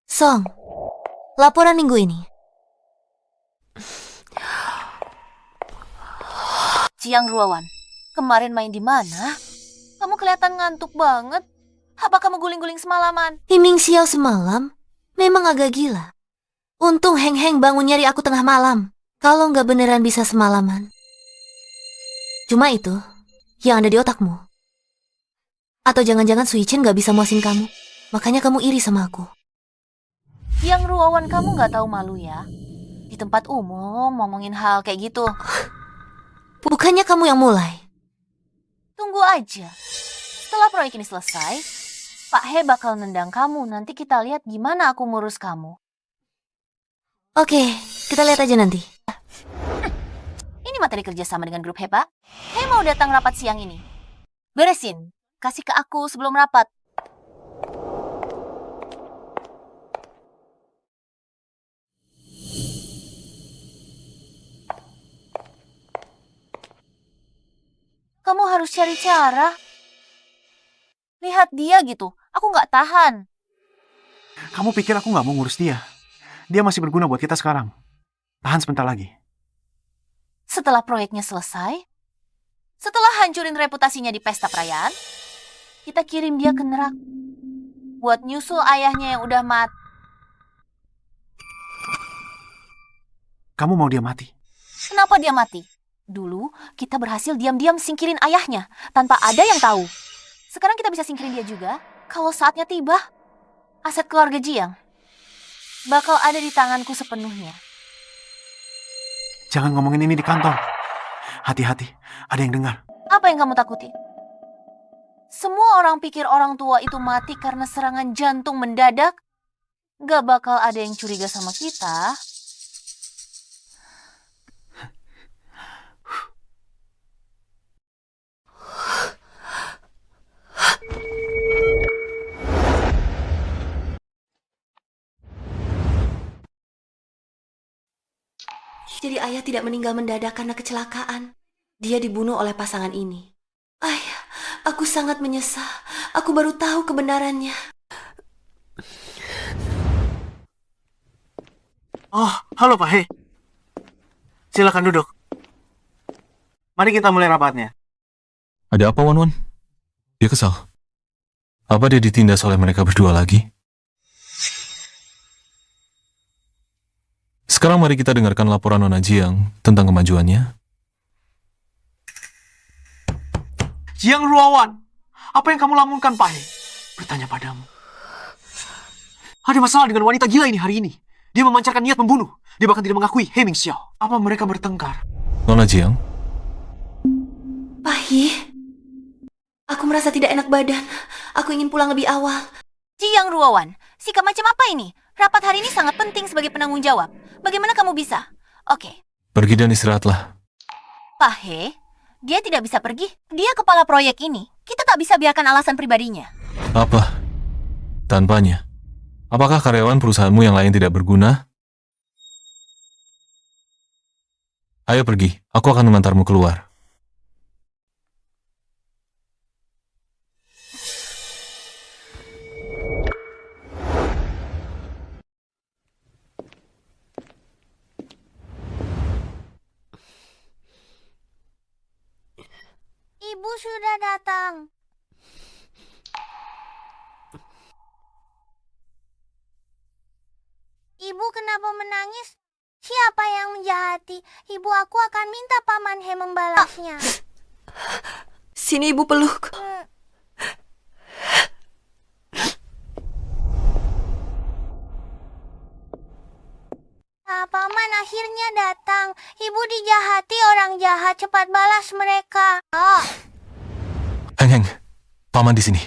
Song, laporan minggu ini. Jiang Ruawan, kemarin main di mana? Kamu kelihatan ngantuk banget. Apa kamu guling-guling semalaman? Himing Xiao semalam memang agak gila. Untung Heng Heng bangun nyari aku tengah malam. Kalau nggak beneran bisa semalaman. Cuma itu yang ada di otakmu. Atau jangan-jangan Sui Chen nggak bisa muasin kamu. Makanya kamu iri sama aku. Yang Ruawan kamu nggak tahu malu ya? Di tempat umum ngomongin hal kayak gitu. Bukannya kamu yang mulai. Tunggu aja. Setelah proyek ini selesai, Pak He bakal nendang kamu. Nanti kita lihat gimana aku ngurus kamu. Oke, kita lihat aja nanti. Ini materi kerjasama dengan grup He, Pak. He mau datang rapat siang ini. Beresin. Kasih ke aku sebelum rapat. Kamu harus cari cara. Lihat dia gitu. Aku nggak tahan. Kamu pikir aku nggak mau ngurus dia? Dia masih berguna buat kita sekarang. Tahan sebentar lagi. Setelah proyeknya selesai, setelah hancurin reputasinya di pesta perayaan, kita kirim dia ke neraka buat nyusul ayahnya yang udah mati. Kamu mau dia mati? Kenapa dia mati? Dulu kita berhasil diam-diam singkirin ayahnya tanpa ada yang tahu. Sekarang kita bisa singkirin dia juga. Kalau saatnya tiba, aset keluarga Jiang bakal ada di tanganku sepenuhnya. Jangan ngomongin ini di kantor. Hati-hati, ada yang dengar. Apa yang kamu takuti? Semua orang pikir orang tua itu mati karena serangan jantung mendadak. Gak bakal ada yang curiga sama kita. Jadi ayah tidak meninggal mendadak karena kecelakaan. Dia dibunuh oleh pasangan ini. Ayah, aku sangat menyesal. Aku baru tahu kebenarannya. Oh, halo Pak He. Silakan duduk. Mari kita mulai rapatnya. Ada apa, Wan Wan? Dia kesal. Apa dia ditindas oleh mereka berdua lagi? Sekarang mari kita dengarkan laporan Nona Jiang tentang kemajuannya. Jiang Ruawan, apa yang kamu lamunkan Pak He? Bertanya padamu. Ada masalah dengan wanita gila ini hari ini. Dia memancarkan niat membunuh. Dia bahkan tidak mengakui Heming Xiao. Apa mereka bertengkar? Nona Jiang, Pahi, aku merasa tidak enak badan. Aku ingin pulang lebih awal. Jiang Ruawan, sikap macam apa ini? Rapat hari ini sangat penting sebagai penanggung jawab. Bagaimana kamu bisa? Oke. pergi dan istirahatlah. Pak He, dia tidak bisa pergi. Dia kepala proyek ini. Kita tak bisa biarkan alasan pribadinya. Apa? Tanpanya. Apakah karyawan perusahaanmu yang lain tidak berguna? Ayo pergi, aku akan mengantarmu keluar. Ibu sudah datang. Ibu kenapa menangis? Siapa yang menjahati? Ibu aku akan minta Paman He membalasnya. Sini ibu peluk. Paman akhirnya datang. Ibu dijahati orang jahat. Cepat balas mereka. Heng Heng, Paman di sini.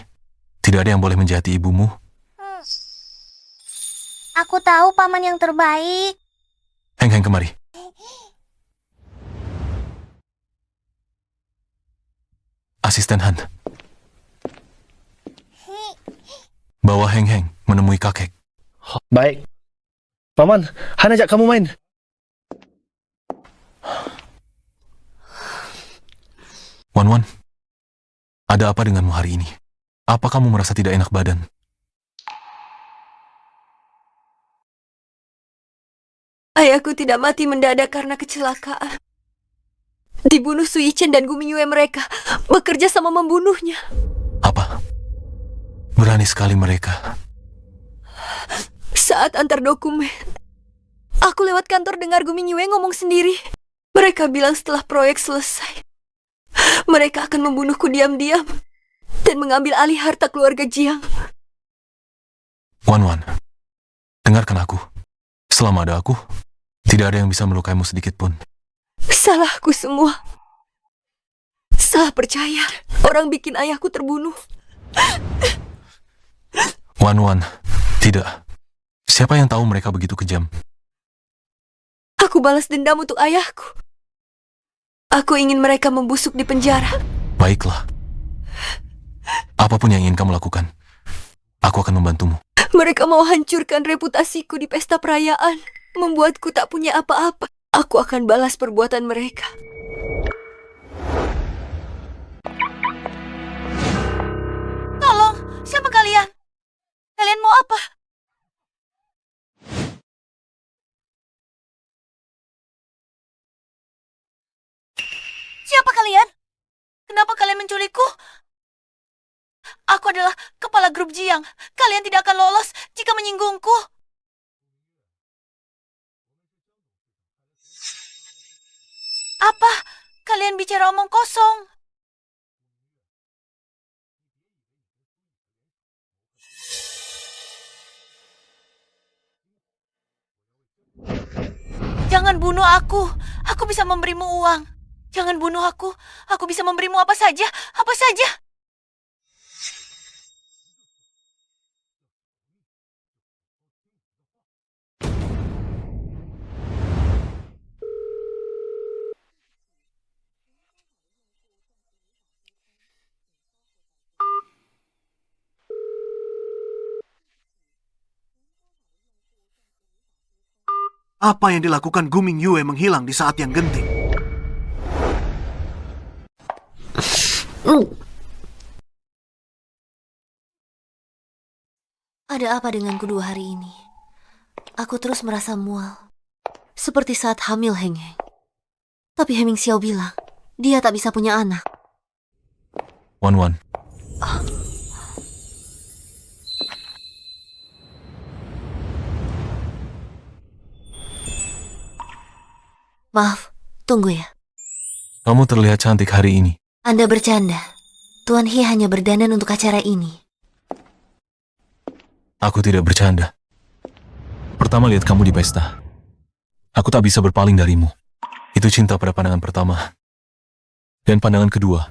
Tidak ada yang boleh menjahati ibumu. Aku tahu Paman yang terbaik. Heng Heng, kemari. Asisten Han. Bawa Heng Heng menemui kakek. Baik. Paman, Han ajak kamu main. Wan Wan, ada apa denganmu hari ini? Apa kamu merasa tidak enak badan? Ayahku tidak mati mendadak karena kecelakaan. Dibunuh Sui Chen dan Gumingyue mereka bekerja sama membunuhnya. Berani sekali mereka. Saat antar dokumen, aku lewat kantor dengar Gu Mingyue ngomong sendiri. Mereka bilang setelah proyek selesai, mereka akan membunuhku diam-diam dan mengambil alih harta keluarga Jiang. Wan Wan, dengarkan aku. Selama ada aku, tidak ada yang bisa melukaimu sedikit pun. Salahku semua. Salah percaya. Orang bikin ayahku terbunuh. Wan Wan, tidak. Siapa yang tahu mereka begitu kejam? Aku balas dendam untuk ayahku. Aku ingin mereka membusuk di penjara. Baiklah. Apapun yang ingin kamu lakukan, aku akan membantumu. Mereka mau hancurkan reputasiku di pesta perayaan, membuatku tak punya apa-apa. Aku akan balas perbuatan mereka. Tolong, siapa kalian? Kalian mau apa? Siapa kalian? Kenapa kalian menculikku? Aku adalah kepala grup Jiang. Kalian tidak akan lolos jika menyinggungku. Apa? Kalian bicara omong kosong. Jangan bunuh aku. Aku bisa memberimu uang. Jangan bunuh aku. Aku bisa memberimu apa saja. Apa saja. Apa yang dilakukan Gu Mingyue menghilang di saat yang genting? Ada apa denganku 2 hari ini? Aku terus merasa mual. Seperti saat hamil Heng Heng. Tapi Heming Xiao bilang, dia tak bisa punya anak. Wan Wan, Maaf, tunggu ya. kamu terlihat cantik hari ini. Anda bercanda. Tuan He hanya berdandan untuk acara ini. Aku tidak bercanda. Pertama lihat kamu di pesta. Aku tak bisa berpaling darimu. Itu cinta pada pandangan pertama. Dan pandangan kedua.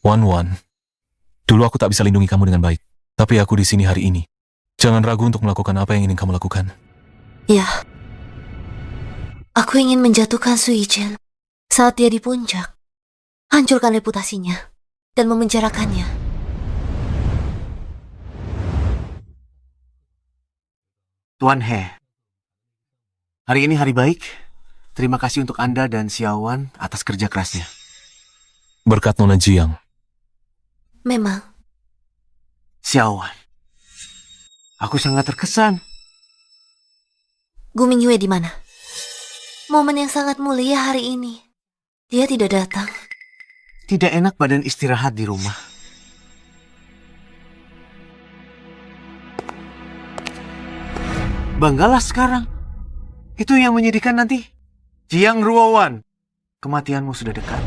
Wan Wan, dulu aku tak bisa lindungi kamu dengan baik. Tapi aku di sini hari ini. Jangan ragu untuk melakukan apa yang ingin kamu lakukan. Ya. Aku ingin menjatuhkan Su Yichen saat dia di puncak. Hancurkan reputasinya dan memenjarakannya. Tuan He, hari ini hari baik. Terima kasih untuk Anda dan Xiaowan atas kerja kerasnya. Berkat Nona Jiang. Memang. Xiaowan, aku sangat terkesan. Gu Mingyue di mana? Momen yang sangat mulia hari ini. Dia tidak datang. Tidak enak badan istirahat di rumah. Banggalah sekarang. Itu yang menyedihkan nanti. Jiang Ruowan, kematianmu sudah dekat.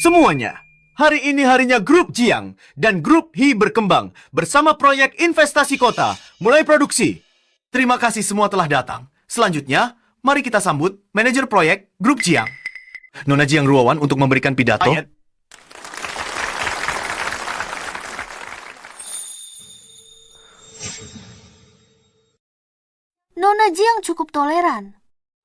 Semuanya, hari ini harinya Grup Jiang dan Grup He berkembang bersama proyek investasi kota mulai produksi. Terima kasih semua telah datang. Selanjutnya, mari kita sambut manajer proyek Grup Jiang, Nona Jiang Ruowan untuk memberikan pidato. Nona Jiang cukup toleran.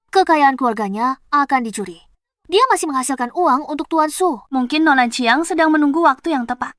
Kekayaan keluarganya akan dicuri. Dia masih menghasilkan uang untuk Tuan Su. Mungkin Nona Jiang sedang menunggu waktu yang tepat.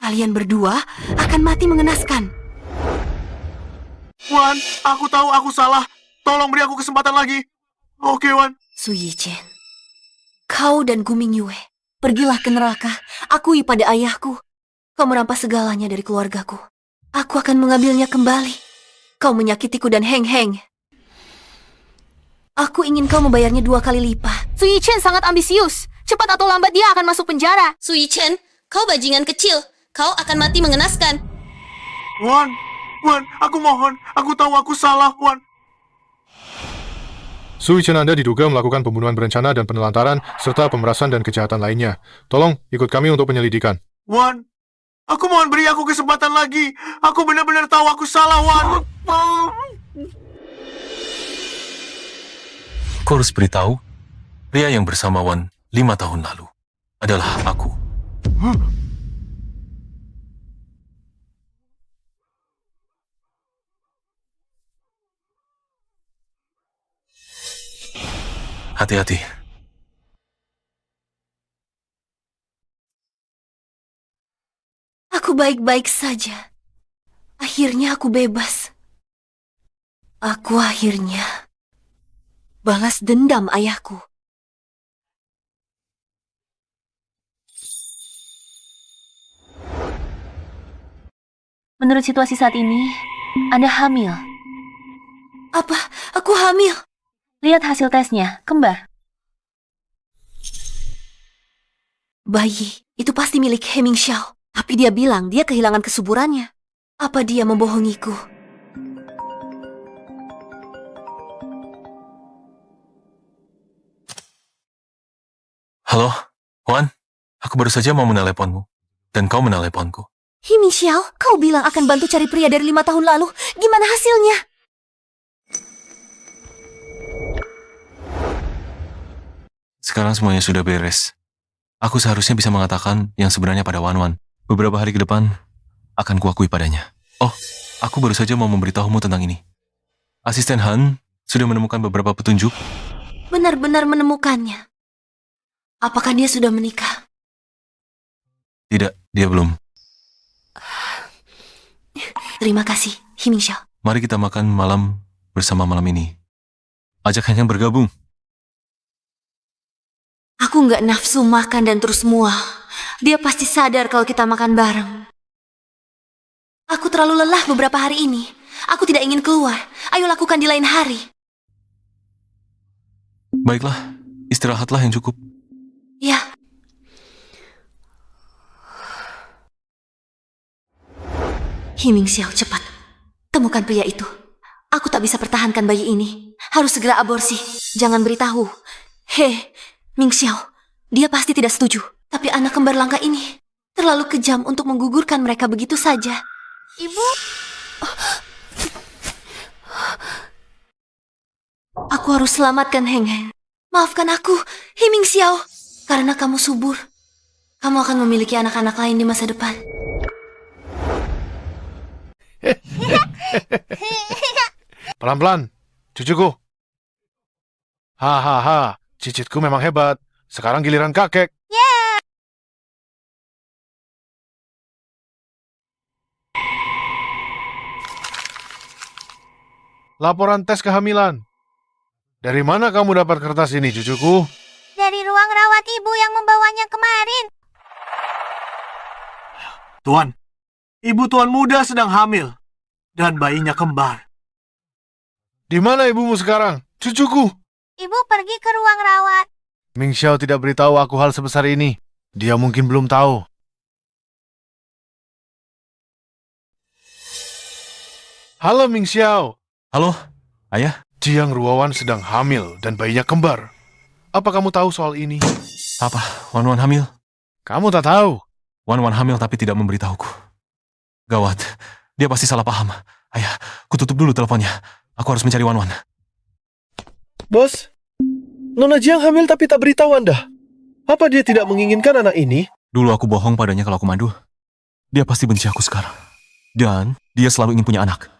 Kalian berdua akan mati mengenaskan. Wan, aku tahu aku salah. Tolong beri aku kesempatan lagi. Oke, Wan. Su Yichen, kau dan Guming Yue, pergilah ke neraka. Akui pada ayahku. Kau merampas segalanya dari keluargaku. Aku akan mengambilnya kembali. Kau menyakitiku dan Heng Heng. Aku ingin kau membayarnya 2 kali lipat. Su Yichen sangat ambisius. Cepat atau lambat dia akan masuk penjara. Su Yichen, kau bajingan kecil. Kau akan mati mengenaskan. Wan, aku mohon. Aku tahu aku salah, Wan. Su Yichen Anda diduga melakukan pembunuhan berencana dan penelantaran, serta pemerasan dan kejahatan lainnya. Tolong ikut kami untuk penyelidikan. Wan, aku mohon beri aku kesempatan lagi. Aku benar-benar tahu aku salah, Wan. Kau harus beritahu, pria yang bersama Wan 5 tahun lalu adalah aku. Hati-hati. Aku baik-baik saja. Akhirnya aku bebas. Aku akhirnya balas dendam ayahku. Menurut situasi saat ini, Anda hamil. Apa? Aku hamil? Lihat hasil tesnya, kembar. Bayi, itu pasti milik Heming Xiao. Tapi dia bilang dia kehilangan kesuburannya. Apa dia membohongiku? Halo, Wan. Aku baru saja mau meneleponmu. Dan kau meneleponku. Heming Xiao, kau bilang akan bantu cari pria dari 5 tahun lalu. Gimana hasilnya? Sekarang semuanya sudah beres. Aku seharusnya bisa mengatakan yang sebenarnya pada Wan. Beberapa hari ke depan, akan kuakui padanya. Oh, aku baru saja mau memberitahumu tentang ini. Asisten Han sudah menemukan beberapa petunjuk. Benar-benar menemukannya. Apakah dia sudah menikah? Tidak, dia belum. Terima kasih, Heming Xiao. Mari kita makan malam bersama malam ini. Ajak Han yang bergabung. Aku nggak nafsu makan dan terus mual. Dia pasti sadar kalau kita makan bareng. Aku terlalu lelah beberapa hari ini. Aku tidak ingin keluar. Ayo lakukan di lain hari. Baiklah, istirahatlah yang cukup. Ya. Heming Xiao, cepat. Temukan pria itu. Aku tak bisa pertahankan bayi ini. Harus segera aborsi. Jangan beritahu. Hei, Ming Xiao, dia pasti tidak setuju. Tapi anak kembar langka ini terlalu kejam untuk menggugurkan mereka begitu saja. Ibu, Aku harus selamatkan Heng Heng. Maafkan aku, Heming Xiao. Karena kamu subur, kamu akan memiliki anak-anak lain di masa depan. Pelan-pelan, cucuku. Hahaha, cicitku memang hebat. Sekarang giliran kakek. Laporan tes kehamilan. Dari mana kamu dapat kertas ini, cucuku? dari ruang rawat ibu yang membawanya kemarin. Tuan, ibu tuan muda sedang hamil. Dan bayinya kembar. Di mana ibumu sekarang, cucuku? Ibu pergi ke ruang rawat. Ming Xiao tidak beritahu aku hal sebesar ini. Dia mungkin belum tahu. Halo Ming Xiao. Halo, ayah. Jiang Ruawan sedang hamil dan bayinya kembar. Apa kamu tahu soal ini? Apa? Wan hamil? Kamu tak tahu. Wan hamil tapi tidak memberitahuku. Gawat, dia pasti salah paham. Ayah, kututup dulu teleponnya. Aku harus mencari Wan. Bos, Nona Jiang hamil tapi tak beritahu Anda. Apa dia tidak menginginkan anak ini? Dulu aku bohong padanya kalau aku mandu. Dia pasti benci aku sekarang. Dan dia selalu ingin punya anak.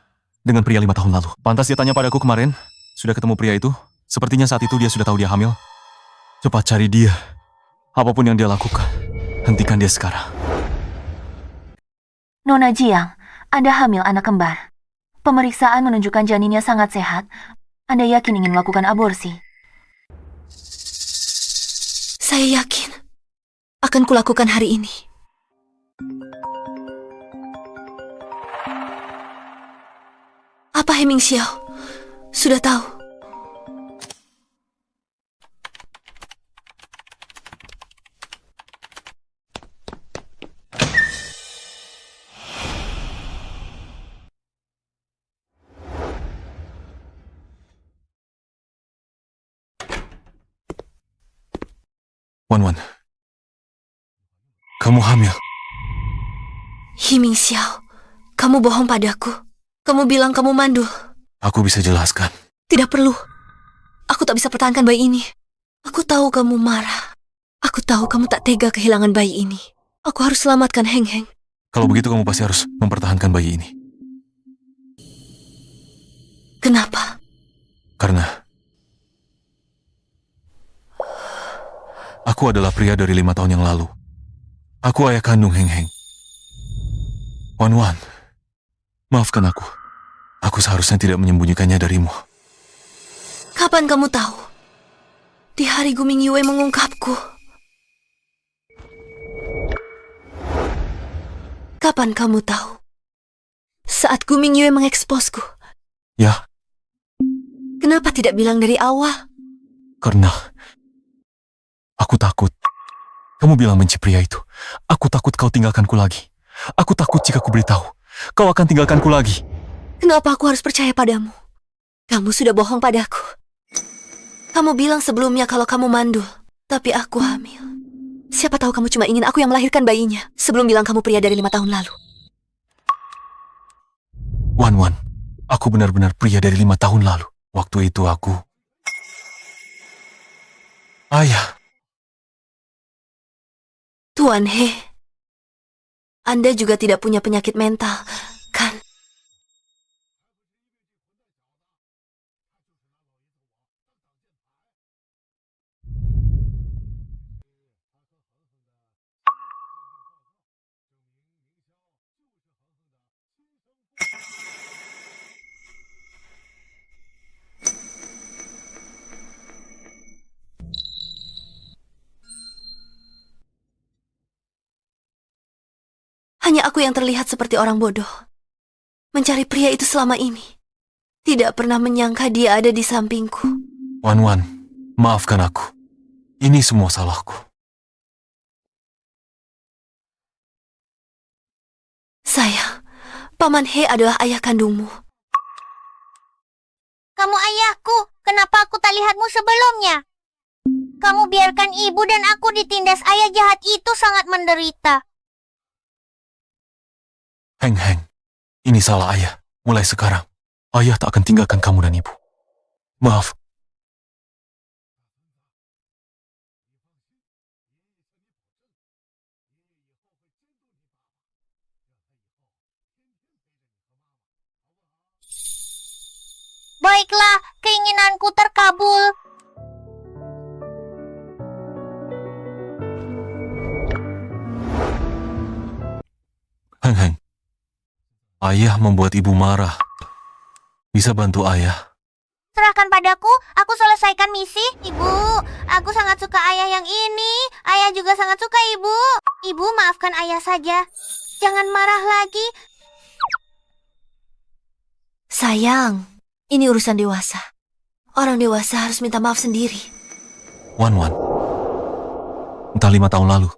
Dengan pria 5 tahun lalu. Pantas dia tanya padaku kemarin, sudah ketemu pria itu? Sepertinya saat itu dia sudah tahu dia hamil. Cepat cari dia. Apapun yang dia lakukan, hentikan dia sekarang. Nona Jiang, Anda hamil anak kembar. Pemeriksaan menunjukkan janinnya sangat sehat. Anda yakin ingin melakukan aborsi? Saya yakin akan kulakukan hari ini. Apa Heming Xiao sudah tahu? Wan, kamu hamil. Heming Xiao, kamu bohong padaku. Kamu bilang kamu mandul. Aku bisa jelaskan. Tidak perlu. Aku tak bisa pertahankan bayi ini. Aku tahu kamu marah. Aku tahu kamu tak tega kehilangan bayi ini. Aku harus selamatkan Heng Heng. Kalau begitu kamu pasti harus mempertahankan bayi ini. Kenapa? Karena aku adalah pria dari 5 tahun yang lalu. Aku ayah kandung Heng Heng. Wan, maafkan aku. Aku seharusnya tidak menyembunyikannya darimu. Kapan kamu tahu? Di hari Guming Yue mengungkapku. Kapan kamu tahu? Saat Guming Yue mengeksposku. Ya, Kenapa tidak bilang dari awal? karena aku takut. Kamu bilang benci pria itu. Aku takut kau tinggalkanku lagi. Aku takut jika ku beritahu, kau akan tinggalkanku lagi. Kenapa aku harus percaya padamu? Kamu sudah bohong padaku. Kamu bilang sebelumnya kalau kamu mandul, tapi aku hamil. Siapa tahu kamu cuma ingin aku yang melahirkan bayinya sebelum bilang kamu pria dari 5 tahun lalu. Wan, aku benar-benar pria dari 5 tahun lalu. Waktu itu aku ayah. Tuan He, Anda juga tidak punya penyakit mental, kan? Hanya aku yang terlihat seperti orang bodoh. Mencari pria itu selama ini. Tidak pernah menyangka dia ada di sampingku. Wan, maafkan aku. Ini semua salahku. Sayang, Paman He adalah ayah kandungmu. Kamu ayahku, kenapa aku tak lihatmu sebelumnya? Kamu biarkan ibu dan aku ditindas ayah jahat itu sangat menderita. Heng, ini salah ayah. Mulai sekarang, ayah tak akan tinggalkan kamu dan ibu. Maaf. Baiklah, keinginanku terkabul. Heng, ayah membuat ibu marah. Bisa bantu ayah? Serahkan padaku, aku selesaikan misi. Ibu, aku sangat suka ayah yang ini. Ayah juga sangat suka ibu. Ibu, maafkan ayah saja. Jangan marah lagi. Sayang, ini urusan dewasa. Orang dewasa harus minta maaf sendiri. Wan, entah 5 tahun lalu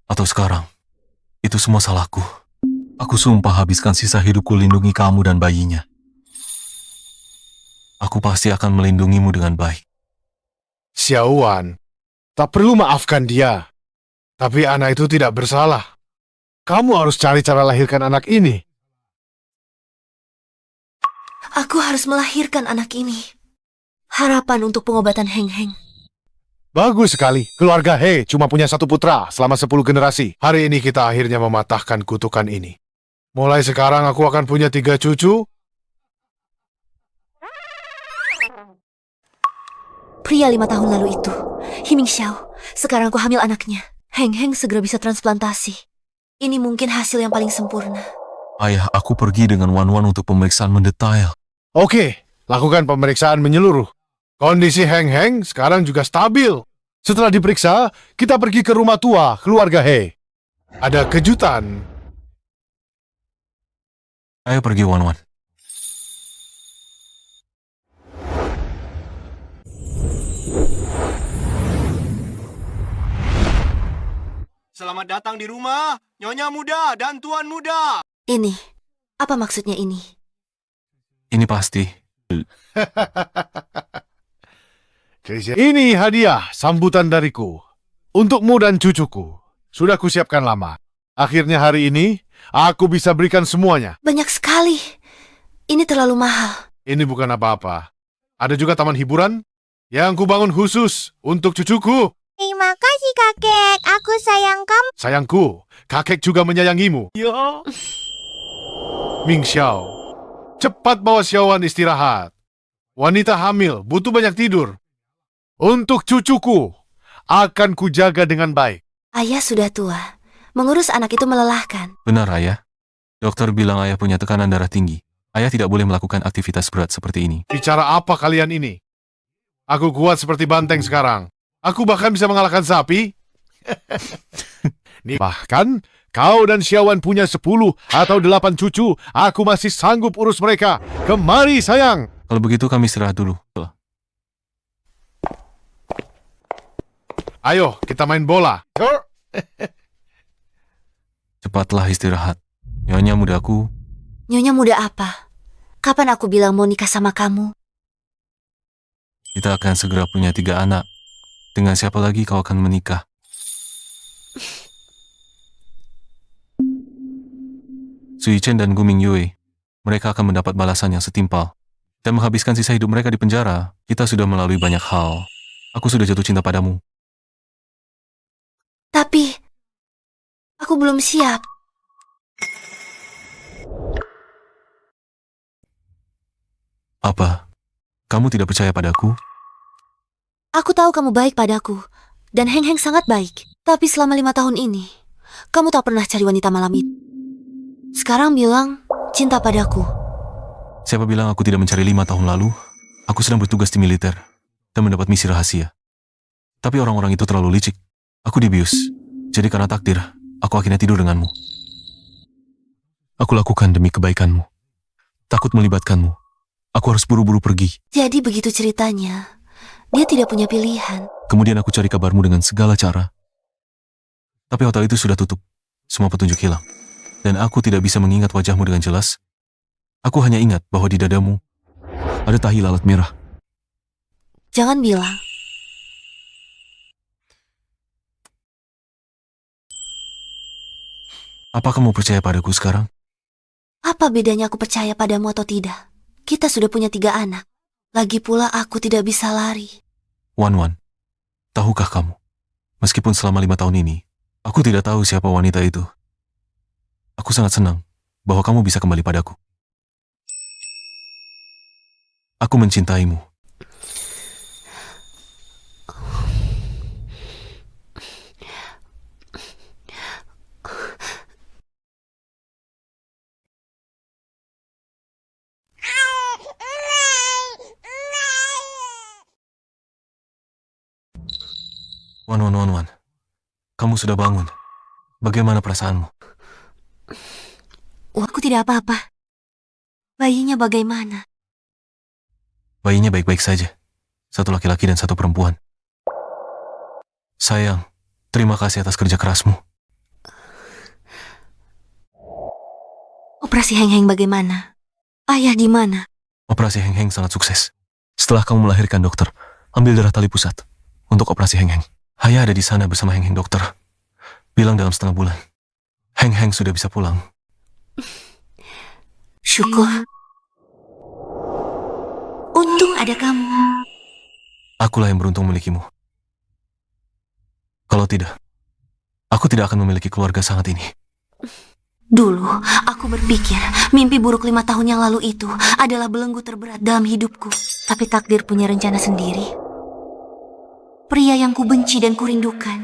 atau sekarang, itu semua salahku. Aku sumpah habiskan sisa hidupku lindungi kamu dan bayinya. Aku pasti akan melindungimu dengan baik. Xiaowan, tak perlu maafkan dia. Tapi anak itu tidak bersalah. Kamu harus cari cara lahirkan anak ini. Aku harus melahirkan anak ini. Harapan untuk pengobatan Heng Heng. Bagus sekali. Keluarga He cuma punya 1 putra selama 10 generasi. Hari ini kita akhirnya mematahkan kutukan ini. Mulai sekarang aku akan punya 3 cucu. Pria 5 tahun lalu itu, Heming Xiao. Sekarang aku hamil anaknya. Heng Heng segera bisa transplantasi. Ini mungkin hasil yang paling sempurna. Ayah, aku pergi dengan Wan untuk pemeriksaan mendetail. Oke, lakukan pemeriksaan menyeluruh. Kondisi Heng Heng sekarang juga stabil. Setelah diperiksa, kita pergi ke rumah tua keluarga He. Ada kejutan. Ayo pergi, Wan. Selamat datang di rumah, Nyonya muda dan Tuan muda. Ini, apa maksudnya ini? Ini pasti. Ini hadiah sambutan dariku. Untukmu dan cucuku. Sudah kusiapkan lama. Akhirnya hari ini, aku bisa berikan semuanya. Banyak sekali. Ini terlalu mahal. Ini bukan apa-apa. Ada juga taman hiburan yang kubangun khusus untuk cucuku. Terima kasih kakek, aku sayang kamu. Sayangku, kakek juga menyayangimu. Ya. Ming Xiao, cepat bawa Xiaowan istirahat. Wanita hamil butuh banyak tidur. Untuk cucuku, akan kujaga dengan baik. Ayah sudah tua. Mengurus anak itu melelahkan. Benar, Ayah. Dokter bilang ayah punya tekanan darah tinggi. Ayah tidak boleh melakukan aktivitas berat seperti ini. Bicara apa kalian ini? Aku kuat seperti banteng sekarang. Aku bahkan bisa mengalahkan sapi. Bahkan, kau dan Xiaowan punya 10 atau 8 cucu. Aku masih sanggup urus mereka. Kemari, sayang. Kalau begitu kami istirahat dulu. Ayo, kita main bola. Cepatlah istirahat. Nyonya mudaku, Nyonya muda apa? Kapan aku bilang mau nikah sama kamu? kita akan segera punya 3 anak. Dengan siapa lagi kau akan menikah? Sui Chen dan Gu Mingyue, mereka akan mendapat balasan yang setimpal. Dan menghabiskan sisa hidup mereka di penjara, kita sudah melalui banyak hal. Aku sudah jatuh cinta padamu. Tapi, aku belum siap. Apa? Kamu tidak percaya padaku? Aku tahu kamu baik padaku. Dan Heng Heng sangat baik. Tapi selama 5 tahun ini, kamu tak pernah cari wanita malam itu. Sekarang bilang cinta padaku. Siapa bilang aku tidak mencari 5 tahun lalu? Aku sedang bertugas di militer dan mendapat misi rahasia. Tapi orang-orang itu terlalu licik. Aku dibius. Jadi karena takdir, aku akhirnya tidur denganmu. Aku lakukan demi kebaikanmu. Takut melibatkanmu. Aku harus buru-buru pergi. Jadi begitu ceritanya. Dia tidak punya pilihan. Kemudian aku cari kabarmu dengan segala cara. Tapi hotel itu sudah tutup. Semua petunjuk hilang. Dan aku tidak bisa mengingat wajahmu dengan jelas. Aku hanya ingat bahwa di dadamu ada tahi lalat merah. Jangan bilang. Apa kamu percaya padaku sekarang? Apa bedanya aku percaya padamu atau tidak? Kita sudah punya 3 anak. Lagi pula aku tidak bisa lari. Wan, tahukah kamu? Meskipun selama 5 tahun ini, aku tidak tahu siapa wanita itu. Aku sangat senang bahwa kamu bisa kembali padaku. Aku mencintaimu. Wan. Kamu sudah bangun. Bagaimana perasaanmu? Aku tidak apa-apa. Bayinya bagaimana? Bayinya baik-baik saja. 1 laki-laki dan 1 perempuan. Sayang, terima kasih atas kerja kerasmu. Operasi Heng Heng bagaimana? Ayah di mana? Operasi Heng Heng sangat sukses. Setelah kamu melahirkan, dokter, ambil darah tali pusat untuk operasi Heng Heng. Ayah ada di sana bersama Heng Heng, dokter. Bilang dalam setengah bulan. Heng Heng sudah bisa pulang. Syukur. Untung ada kamu. Akulah yang beruntung memilikimu. Kalau tidak, aku tidak akan memiliki keluarga sangat ini. Dulu, aku berpikir mimpi buruk 5 tahun yang lalu itu adalah belenggu terberat dalam hidupku. Tapi takdir punya rencana sendiri. Pria yang kubenci dan kurindukan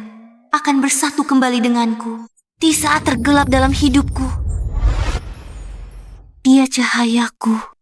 akan bersatu kembali denganku. Di saat tergelap dalam hidupku, dia cahayaku.